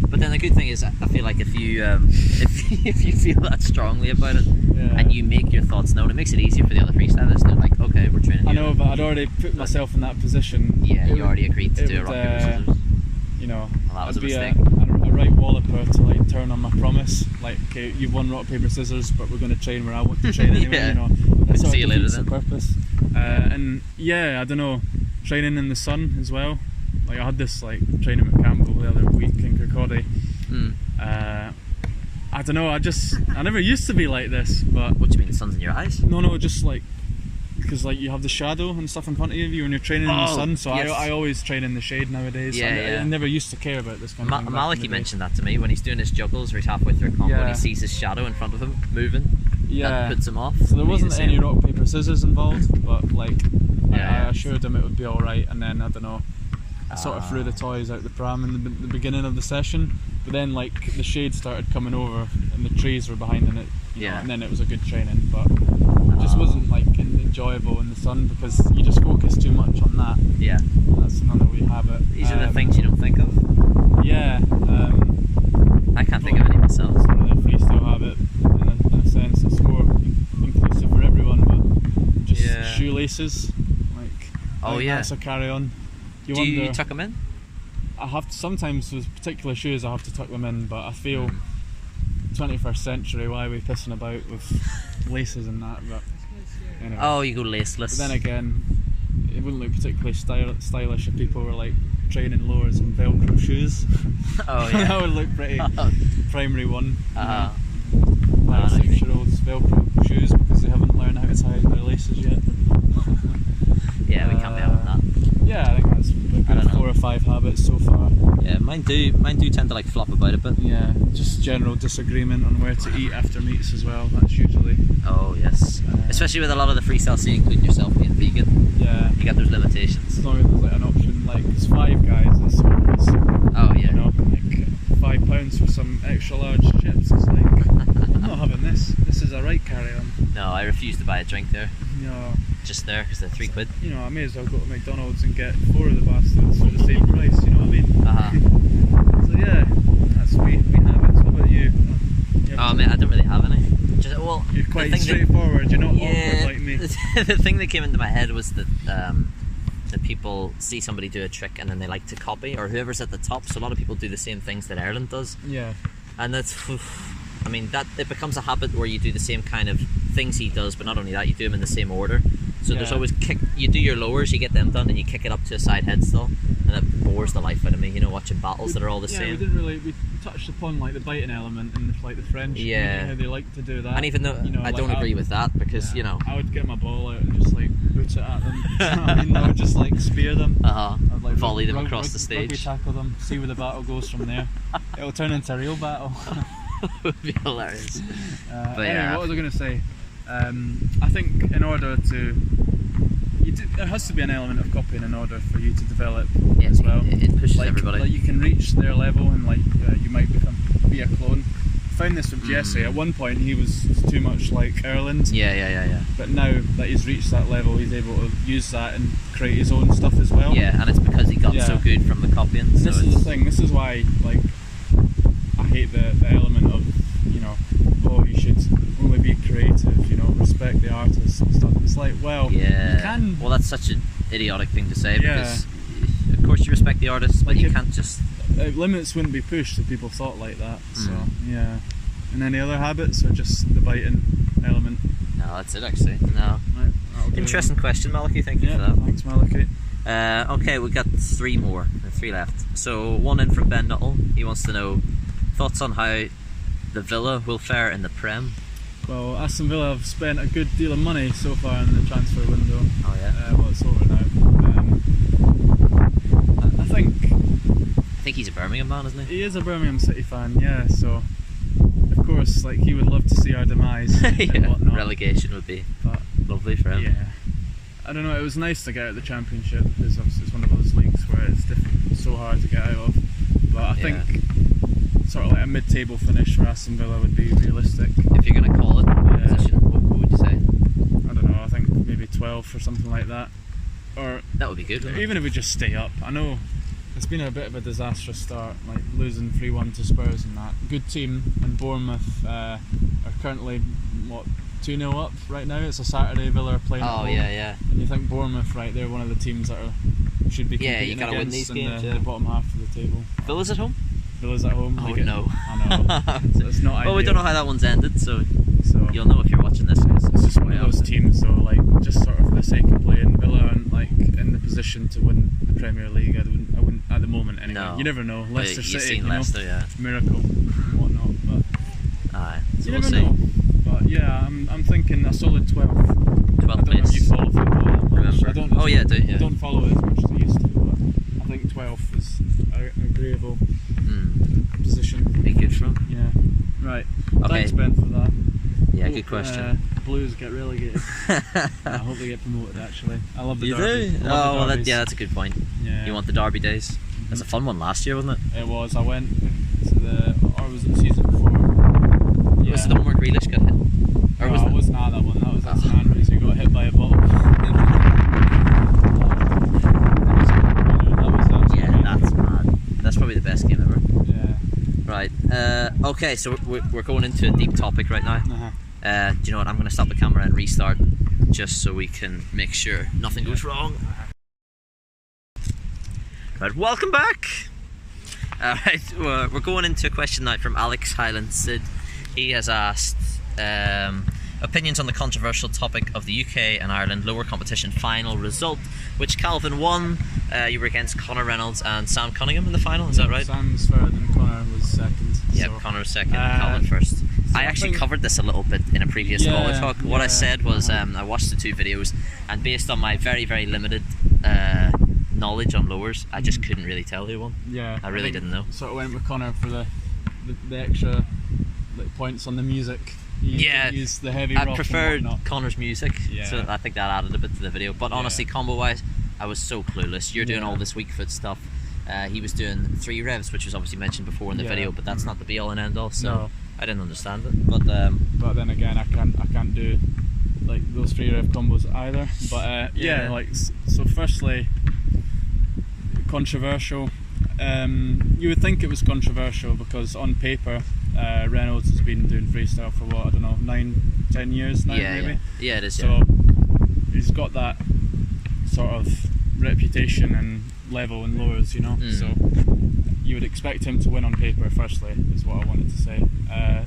But then the good thing is, I feel like if you if you feel that strongly about it, and you make your thoughts known, it makes it easier for the other freestylers. They're like, okay, we're training. I know, but I'd already put myself in that position. Yeah, you already agreed to do a rock, paper, scissors. You know, well, that was I'd be a right walloper to like turn on my promise. Like, okay, you've won rock, paper, scissors, but we're going to train where I want to train anyway. You know, that sort of defeats the purpose. And yeah, I don't know, training in the sun as well. Like I had this like training with Campbell the other week in Kirkcaldy. I don't know, I never used to be like this, but... What do you mean, the sun's in your eyes? No, just like, because like you have the shadow and stuff in front of you when you're training in the sun, so I always train in the shade nowadays. I never used to care about this kind of thing. Maliki mentioned that to me when he's doing his juggles, where he's halfway through a combo and he sees his shadow in front of him moving. That puts him off. So there wasn't any rock, paper, scissors involved, but like I assured him it would be alright, and then I don't know, I sort of threw the toys out the pram in the beginning of the session, but then like the shade started coming over and the trees were behind in it, you know, and then it was a good training, but it just wasn't like enjoyable in the sun because you just focus too much on that. Yeah. That's another wee habit. These are the things you don't think of. Yeah. I can't think of any myself. It's sort of a freestyle habit in a sense. It's more inclusive for everyone, but just shoelaces. Like, that's a carry on. Do you tuck them in? I have to, sometimes with particular shoes I have to tuck them in, but I feel 21st century, why are we pissing about with laces and that? But anyway. Oh, you go laceless. But then again, it wouldn't look particularly stylish if people were like training lowers in Velcro shoes. Oh yeah. That would look pretty primary one. 6-year-olds Velcro shoes because they haven't learned how to tie their laces yet. Yeah, we can't be having that. Yeah, I think that's a good 4 or 5 habits so far. Yeah, mine do tend to like flop about a bit. Yeah, just general disagreement on where to eat after meets as well. That's usually. Oh yes, especially with a lot of the freestyle scene, including yourself being vegan. Yeah, you got those limitations. As long as there's like an option, like it's Five Guys, it's always. Oh yeah. You know, like £5 for some extra large chips. It's like I'm not having this. This is a right carry on. No, I refuse to buy a drink there. No. Just there because they're £3. You know, I may as well go to McDonald's and get 4 of the bastards for the same price. You know what I mean? So yeah, that's we habits. What about you? Oh mate, I don't really have any. You're quite straightforward. You're not awkward like me. The thing that came into my head was that that people see somebody do a trick and then they like to copy, or whoever's at the top. So a lot of people do the same things that Erland does. Yeah. And that's, I mean, that it becomes a habit where you do the same kind of things he does, but not only that, you do them in the same order. So there's always you do your lowers, you get them done, and you kick it up to a side headstall, and it bores the life out of me, you know, watching battles that are all the same. We touched upon like the biting element and like the French, how they like to do that. And even though, you know, I don't agree with that, because, you know, I would get my ball out and just like boot it at them. You know what I mean? I would just like spear them. I'd like volley them across the stage. Rugby tackle them, see where the battle goes from there. It'll turn into a real battle. It would be hilarious. But anyway, what was I going to say? I think in order to, there has to be an element of copying in order for you to develop as well. It pushes like, everybody. Like you can reach their level and like you might be a clone. I found this with Jesse. At one point he was too much like Erland. Yeah. But now that he's reached that level, he's able to use that and create his own stuff as well. Yeah, and it's because he got so good from the copying. So this is the thing. This is why like I hate the element of, you know, oh, you should only be creative, you know, respect the artist and stuff. It's like, well, you can. Well, that's such an idiotic thing to say, because of course you respect the artist, but you can't just. Limits wouldn't be pushed if people thought like that. So yeah. And any other habits, or just the biting element? No, that's it actually. No. Right, interesting question, Malachi. Thank you for that. Thanks, Malachi. Okay, we've got three left. So one in from Ben Nuttall. He wants to know thoughts on how the Villa will fare in the Prem. Well, Aston Villa have spent a good deal of money so far in the transfer window. Oh yeah. Well, it's over now. I think he's a Birmingham man, isn't he? He is a Birmingham City fan, yeah. So of course, like, he would love to see our demise and whatnot. Relegation would be lovely for him. Yeah. I don't know. It was nice to get out of the Championship, because obviously it's one of those leagues where it's so hard to get out of. But I think sort of like a mid-table finish for Aston Villa would be realistic. If you're going to call it, what position, what would you say? I don't know. I think maybe 12th or something like that. Or that would be good. Even if we just stay up. I know it's been a bit of a disastrous start, like losing 3-1 to Spurs and that. Good team, and Bournemouth are currently 2-0 up right now. It's a Saturday. Villa are playing at home. Yeah. And you think Bournemouth, right? They're one of the teams that should be competing you gotta win these games, the bottom half of the table. Villa's at home. Villa's at home. Oh no! I know. So it's not ideal. Well, we don't know how that one's ended, so you'll know if you're watching this. It's just one of those teams, though. Like, just sort of for the sake of playing, Villa aren't like in the position to win the Premier League. I wouldn't at the moment anyway. No. You never know. Leicester City, seen Leicester, miracle and whatnot. But aye, so you never know. But yeah, I'm thinking a solid 12. 12th I don't know if you follow football that much. Remember? I don't. I do. Yeah. I don't follow it as much as I used to, but I think 12th is an agreeable position. Be good for him. Yeah. Right. Okay. Thanks, Ben, for that. Yeah, good question. Blues get relegated. I hope they get promoted. Actually, I love the derby. You do? Well, that's a good point. Yeah. You want the derby days? It was a fun one last year, wasn't it? It was. I went to or was it the season before? Yeah. Was it the one where Grealish got hit? Or it wasn't that one. That was at St Andrews. Who got hit by a bottle. That's mad. That's probably the best game ever. Yeah. Right. Okay, so we're going into a deep topic right now. Do you know what? I'm going to stop the camera and restart, just so we can make sure nothing goes wrong. Right, welcome back. Alright, we're going into a question now from Alex Highland Sid. He has asked opinions on the controversial topic of the UK and Ireland lower competition final result, which Calvin won. You were against Conor Reynolds and Sam Cunningham in the final, is that right? Sam's third and Conor was second. Yeah, so. Conor was second and Calvin first. I actually covered this a little bit in a previous Scholar Talk. What I said was I watched the two videos, and based on my very, very limited knowledge on lowers, I just couldn't really tell who won. Yeah, I really didn't know. Sort of went with Conor for the extra points on the music. He used the heavy rock. I preferred Conor's music, so I think that added a bit to the video. But honestly, combo wise, I was so clueless. You're doing all this weak foot stuff. He was doing 3 revs, which was obviously mentioned before in the video, but that's not the be all and end all. So I didn't understand it. But then again, I can't do like those 3 rev combos either. But like so. Firstly, controversial. You would think it was controversial because on paper, Reynolds has been doing freestyle for what, I don't know, 9-10 years now, maybe. Yeah, it is. So he's got that sort of reputation and level and lowers, you know. So you would expect him to win on paper. Firstly, is what I wanted to say.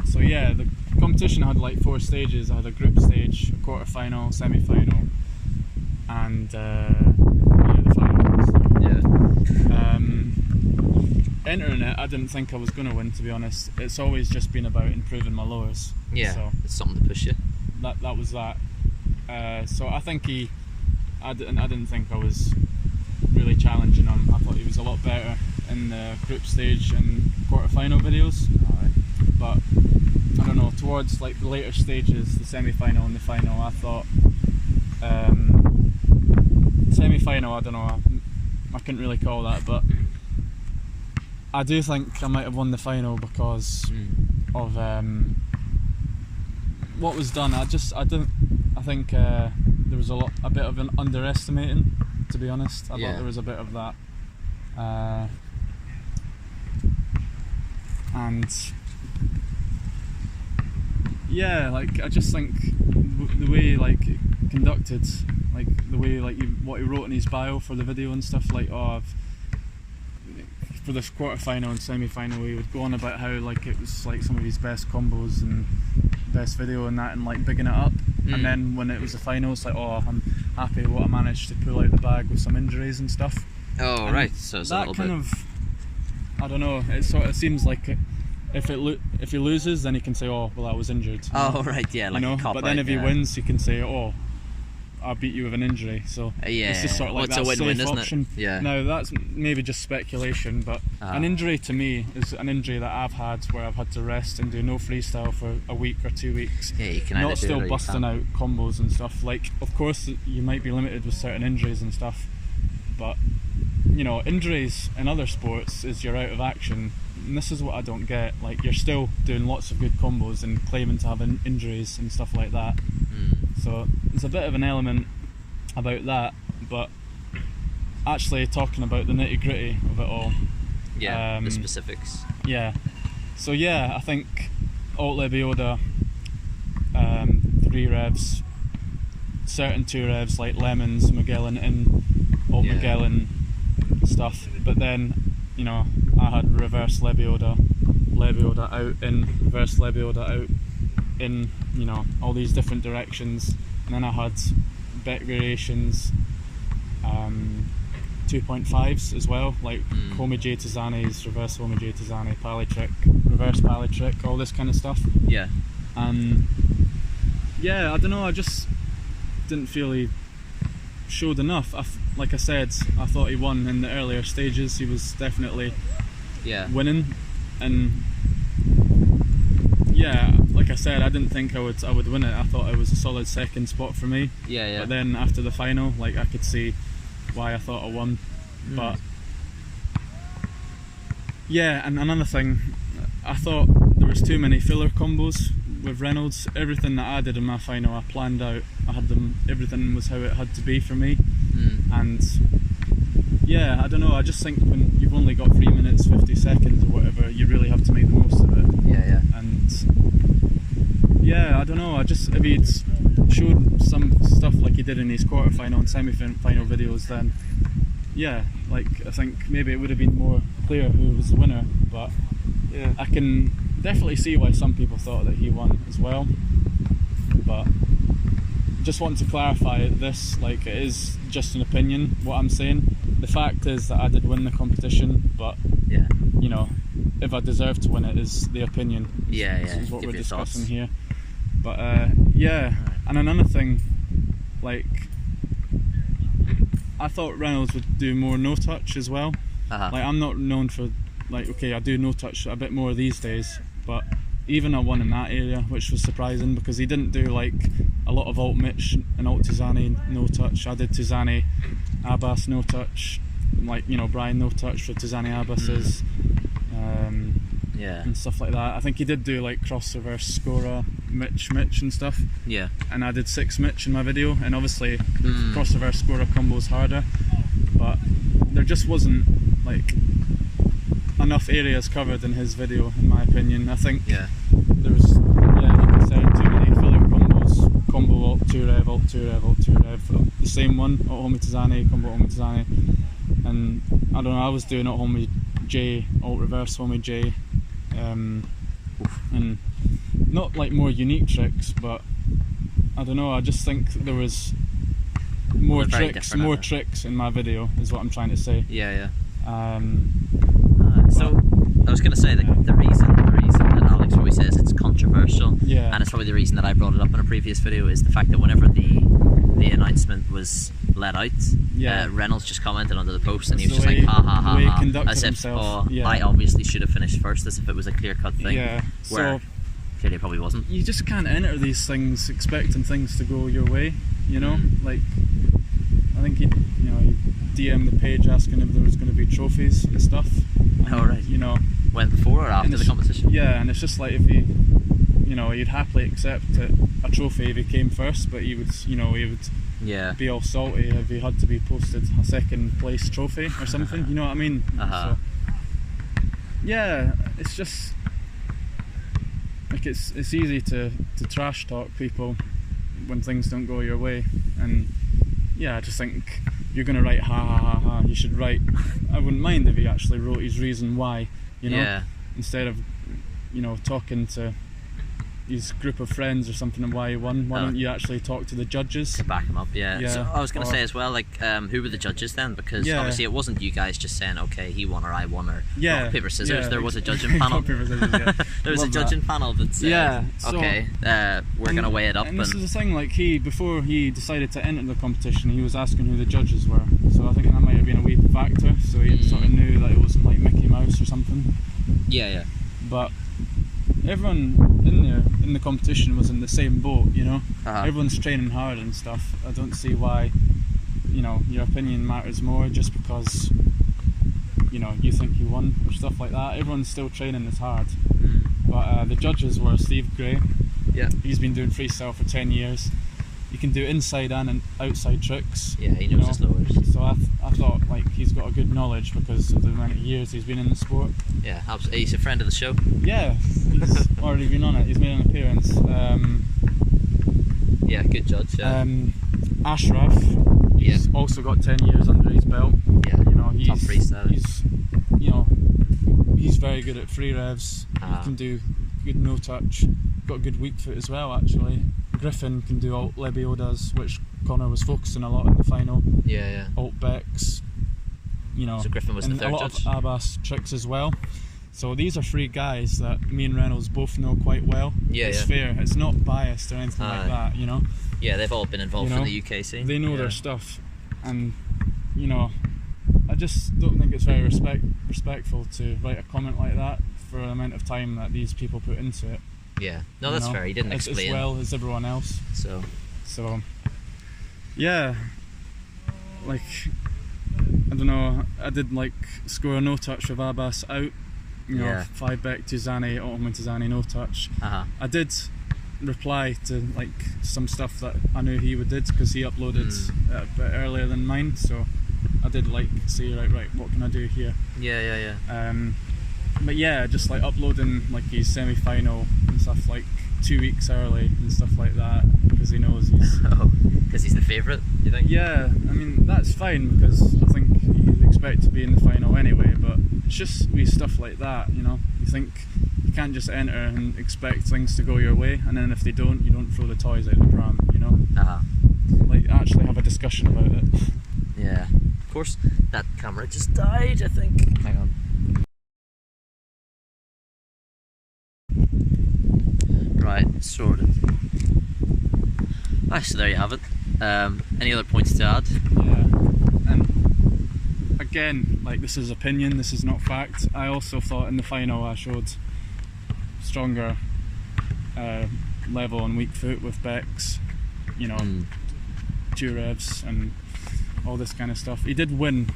So yeah, the competition had like 4 stages. I had a group stage, a quarter-final, semi-final, and the final. Yeah. Entering it, I didn't think I was going to win, to be honest. It's always just been about improving my lowers. Yeah. So it's something to push you. that was that. So I think I didn't think I was really challenging him. I thought he was a lot better in the group stage and quarter-final videos. Alright. But I don't know, towards like the later stages, the semi-final and the final, I thought semi-final, I don't know, I couldn't really call that, but I do think I might have won the final because of what was done. I think there was a bit of an underestimating, to be honest. I thought there was a bit of that, and yeah, like I just think the way like it conducted, like the way like what he wrote in his bio for the video and stuff, like for this quarter-final and semi-final, he would go on about how like it was like some of his best combos and best video and that, and like bigging it up. And then when it was the final, it's like, oh, I'm happy what I managed to pull out the bag with some injuries and stuff. Oh, and right. So it's that a little kind bit. of, I don't know. It sort of seems like if he loses, then he can say, oh, well, I was injured. Oh, right. Yeah, like you know. a cop But then out, if he wins, he can say, oh, I beat you with an injury. So it's just sort of like it's that a win-win, safe isn't option. it? Yeah. Now that's maybe just speculation, but an injury to me is an injury that I've had where I've had to rest and do no freestyle for a week or 2 weeks. Yeah, you can either not do it still or you busting can't. out combos and stuff. Like, of course, you might be limited with certain injuries and stuff, but you know, injuries in other sports is you're out of action. And this is what I don't get. Like, you're still doing lots of good combos and claiming to have injuries and stuff like that. So there's a bit of an element about that, but actually talking about the nitty-gritty of it all, the specifics. So I think alt Lebioda, 3 revs, certain 2 revs like Lemons, Magellan in alt Magellan stuff, but then, you know, I had reverse Lebioda out in, reverse Lebioda out in, you know, all these different directions, and then I had bet variations, 2.5s as well, like Homie J Tizanis, reverse Homie J Tizani, Pally Trick, reverse Pally Trick, all this kind of stuff. And I don't know, I just didn't feel he showed enough. Like I said, I thought he won in the earlier stages. He was definitely winning, and like I said, I didn't think I would win it. I thought it was a solid second spot for me. But then after the final, like, I could see why I thought I won. But and another thing, I thought there was too many filler combos with Reynolds. Everything that I did in my final, I planned out. I had them. Everything was how it had to be for me. And I don't know. I just think when you've only got 3 minutes 50 seconds or whatever, you really have to make the most of it. And I don't know. If he'd showed some stuff like he did in his quarter-final and semi-final videos, then like I think maybe it would have been more clear who was the winner. But I can definitely see why some people thought that he won as well. But just want to clarify this, like, it is just an opinion what I'm saying. The fact is that I did win the competition, but you know, if I deserve to win it is the opinion. This is what we're discussing here. But and another thing, like, I thought Reynolds would do more no touch as well. Like, I'm not known for, like, okay, I do no touch a bit more these days, but even I won in that area, which was surprising because he didn't do like a lot of alt Mitch and alt Tizani no touch. I did Tizani Abbas no touch, like, you know, Brian no touch for Tizani Abbas's, and stuff like that. I think he did do like cross reverse scorer Mitch and stuff. And I did 6 Mitch in my video, and obviously cross reverse scorer combo's harder, but there just wasn't like enough areas covered in his video, in my opinion. I think there was, like I said, too many filler combos, combo alt 2 rev, alt 2 rev, alt 2 rev, the same one, at home with Tizani, combo at home with Tizani, and I don't know, I was doing at home with J, alt reverse home with J, and not like more unique tricks, but I don't know, I just think there was more tricks in my video, is what I'm trying to say. Yeah. But, so I was going to say that the reason that Alex always says it's controversial, yeah, and it's probably the reason that I brought it up in a previous video, is the fact that whenever the announcement was let out, Reynolds just commented under the post, and he was just like, ha ha ha, as if, I obviously should have finished first, as if it was a clear-cut thing. Yeah, where clearly it probably wasn't. You just can't enter these things expecting things to go your way, you know? Like, I think he DM'd the page asking if there was going to be trophies and stuff. Oh, right. You know, went before or after the competition? Yeah, and it's just like if he'd happily accept a trophy if he came first, but he would be all salty if he had to be posted a second place trophy or something. You know what I mean? So, yeah, it's just like it's easy to trash talk people when things don't go your way, and yeah, I just think you're gonna write ha ha ha ha. You should write. I wouldn't mind if he actually wrote his reason why. You know, instead of talking to his group of friends or something and why he won. Why don't you actually talk to the judges to back him up? Yeah. So I was going to say as well, like, who were the judges then? Because obviously it wasn't you guys just saying, okay, he won or I won, or rock, paper, scissors. There was a judging panel. Rock, paper, scissors, yeah. There was a judging panel that said, okay, we're going to weigh it up. And this is the thing, like, before he decided to enter the competition, he was asking who the judges were. So I think that might have been a wee factor. So he sort of knew that it wasn't like Mickey Mouse or something. Yeah. But everyone in the competition was in the same boat, you know. Everyone's training hard and stuff. I don't see why, your opinion matters more just because, you think you won or stuff like that. Everyone's still training as hard. But the judges were Steve Gray. Yeah. He's been doing freestyle for 10 years. You can do inside and outside tricks. Yeah, he knows his lowers. So I thought, like, he's got a good knowledge because of the amount of years he's been in the sport. Yeah, absolutely. He's a friend of the show. Yeah, he's already been on it. He's made an appearance. Yeah, good judge. Yeah. Ashraf. He's also got 10 years under his belt. Yeah. He's top freestyler. He's very good at free revs. He can do good no touch. Got a good weak foot as well, actually. Griffin can do alt Lebiodas, which Connor was focusing a lot in the final. Yeah. Alt Becks, So Griffin was the third judge. And a lot of Abbas tricks as well. So these are three guys that me and Reynolds both know quite well. It's fair. It's not biased or anything like that, Yeah, they've all been involved in the UK scene. They know their stuff, and I just don't think it's very respectful to write a comment like that for the amount of time that these people put into it. Yeah, no, that's fair. He didn't explain as well as everyone else. So yeah, like, I don't know. I did like score a no touch with Abbas out. 5 back to Zani, Ottoman to Zani, no touch. I did reply to like some stuff that I knew he did because he uploaded a bit earlier than mine. So I did like say right, what can I do here? Yeah. But yeah, just like uploading like his semi-final and stuff like 2 weeks early and stuff like that because he knows he's... because he's the favourite, you think? Yeah, I mean that's fine because I think he'd expect to be in the final anyway, but it's just wee stuff like that, You think you can't just enter and expect things to go your way, and then if they don't, you don't throw the toys out the pram, Like actually have a discussion about it. Yeah, of course. That camera just died, I think. Hang on. Right, sorted. So there you have it. Any other points to add? Yeah, and again, like, this is opinion, this is not fact. I also thought in the final I showed stronger level and weak foot with Becks, 2 revs and all this kind of stuff. He did win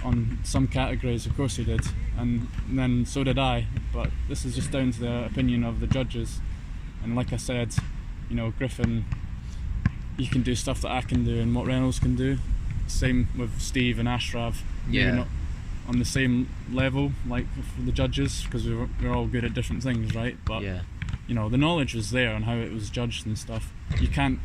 on some categories, of course he did, and then so did I, but this is just down to the opinion of the judges. And like I said, Griffin, he can do stuff that I can do and what Reynolds can do. Same with Steve and Ashraf. Maybe not on the same level like for the judges because we're all good at different things, right? But the knowledge was there on how it was judged and stuff. You can't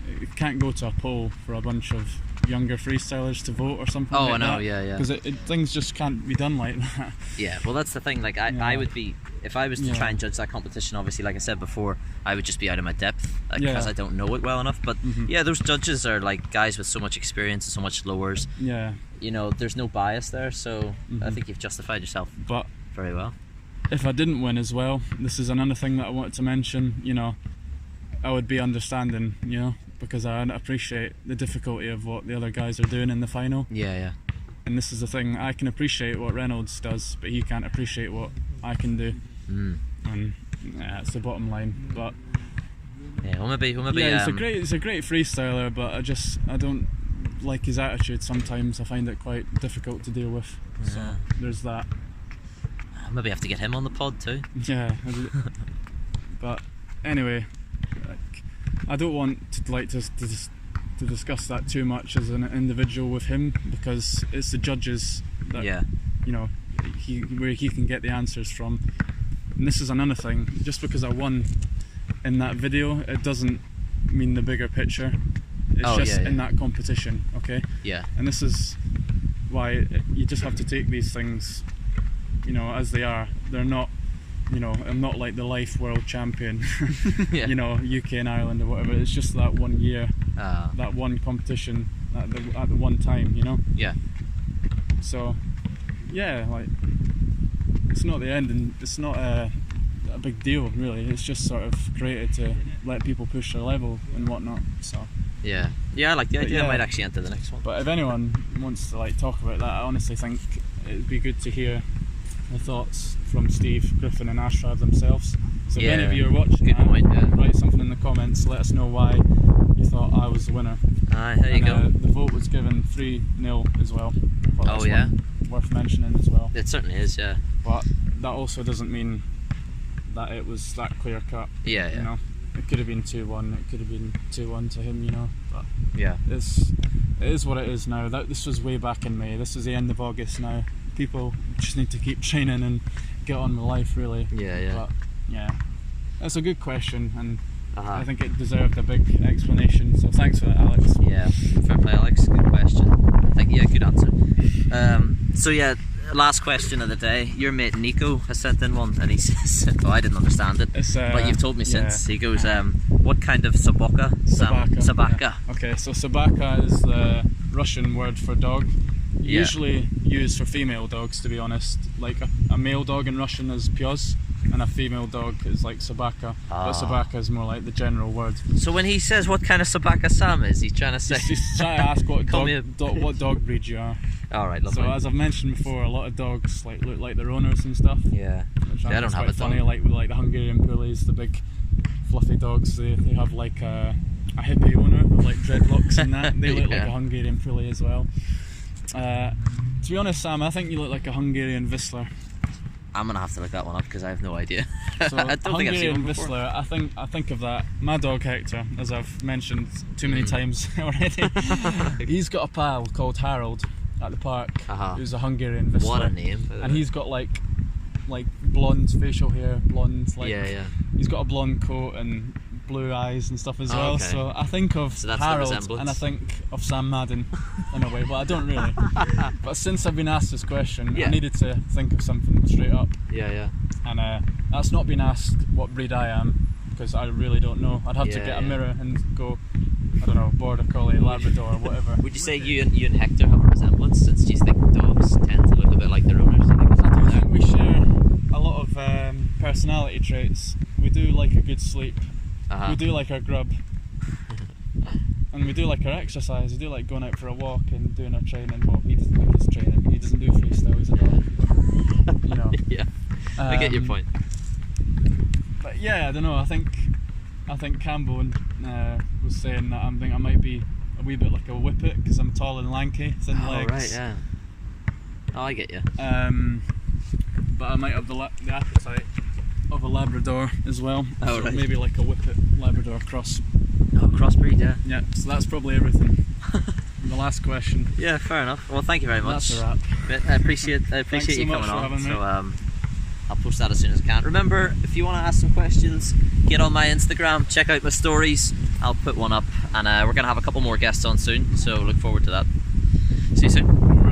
go to a poll for a bunch of younger freestylers to vote or something. Oh, like I know, that. yeah. Because things just can't be done like that. Yeah, well, that's the thing. Like, I would be, if I was to try and judge that competition, obviously, like I said before, I would just be out of my depth because I don't know it well enough. But yeah, those judges are like guys with so much experience and so much lowers. Yeah. You know, there's no bias there, so I think you've justified yourself very well. If I didn't win as well, this is another thing that I wanted to mention, you know, I would be understanding, you know, because I appreciate the difficulty of what the other guys are doing in the final. Yeah. And this is the thing, I can appreciate what Reynolds does, but he can't appreciate what I can do. And yeah, it's the bottom line. But yeah, well, maybe. Yeah, he's a great freestyler, but I don't like his attitude sometimes. I find it quite difficult to deal with. Yeah. So there's that. Maybe have to get him on the pod too. Yeah. But anyway, like, I don't want to discuss that too much as an individual with him, because it's the judges that you know, where he can get the answers from. And this is another thing, just because I won in that video, it doesn't mean the bigger picture. It's in that competition, okay? Yeah. And this is why you just have to take these things, you know, as they are. They're not, you know, I'm not like the life world champion, you know, UK and Ireland or whatever. It's just that 1 year, that one competition at the one time, you know? Yeah. So, yeah, like, it's not the end, and it's not a big deal, really. It's just sort of created to let people push their level and whatnot, so. Yeah, I like the idea. I might actually enter the next one. But if anyone wants to like talk about that, I honestly think it'd be good to hear the thoughts from Steve, Griffin and Ashraf themselves. So if any of you are watching write something in the comments, let us know why you thought I was the winner. There you go. The vote was given 3-0 as well. Oh yeah, worth mentioning as well. It certainly is, yeah. But that also doesn't mean that it was that clear cut. Yeah. You know, it could have been 2-1. It could have been 2-1 to him. You know, but yeah, it is what it is now. This was way back in May. This is the end of August now. People just need to keep training and get on with life, really. Yeah. But yeah, that's a good question, and I think it deserved a big explanation. So thanks for that, Alex. Yeah, fair play, Alex. Good question. I think good answer. So yeah, last question of the day. Your mate Nico has sent in one, and he says, "Oh, I didn't understand it, but you've told me since." He goes, "What kind of sabaka?" Sabaka. Yeah. Okay, so sabaka is the Russian word for dog. Usually used for female dogs, to be honest. Like a male dog in Russian is pyos, and a female dog is like sabaka. But sabaka is more like the general word. So when he says what kind of sabaka Sam is, he's trying to say? He's trying to ask what dog breed you are. Alright, lovely. So as I've mentioned before, a lot of dogs like look like their owners and stuff. Yeah. I don't have a funny, like the Hungarian pulleys, the big fluffy dogs. They have like a hippie owner with like dreadlocks and that. They look like a Hungarian pulley as well. To be honest, Sam, I think you look like a Hungarian Whistler. I'm gonna have to look that one up because I have no idea. So I don't think I've seen one before. Whistler, I think of that. My dog Hector, as I've mentioned too many times already. He's got a pal called Harold at the park, who's a Hungarian Whistler. What a name! And he's got like blonde facial hair, blonde. He's got a blonde coat and blue eyes and stuff as well. Okay. So I think of Harold and I think of Sam Madden in a way, but I don't really. But since I've been asked this question, I needed to think of something straight up. Yeah. And that's not been asked what breed I am, because I really don't know. I'd have to get a mirror and go, I don't know, Border Collie, Labrador, or whatever. Would you say you and Hector have a resemblance, since do you think dogs tend to look a bit like their owners? I think we share a lot of personality traits. We do like a good sleep. We do like our grub. And we do like our exercise. We do like going out for a walk and doing our training. Well, he doesn't like his training. He doesn't do freestyle. He's a dog. You know. Yeah. I get your point. But yeah, I don't know. I think Campbell was saying that I think I might be a wee bit like a whippet because I'm tall and lanky, thin legs. Right, yeah. Oh, I get you. But I might have the appetite of a Labrador as well. Oh, so right. Maybe like a whippet Labrador cross. Oh, crossbreed, yeah. Yeah, so that's probably everything. The last question. Yeah, fair enough. Well, thank you very much. That's a wrap. I appreciate you coming on. So I'll post that as soon as I can. Remember, if you want to ask some questions, get on my Instagram, check out my stories. I'll put one up, and we're gonna have a couple more guests on soon, so look forward to that. See you soon.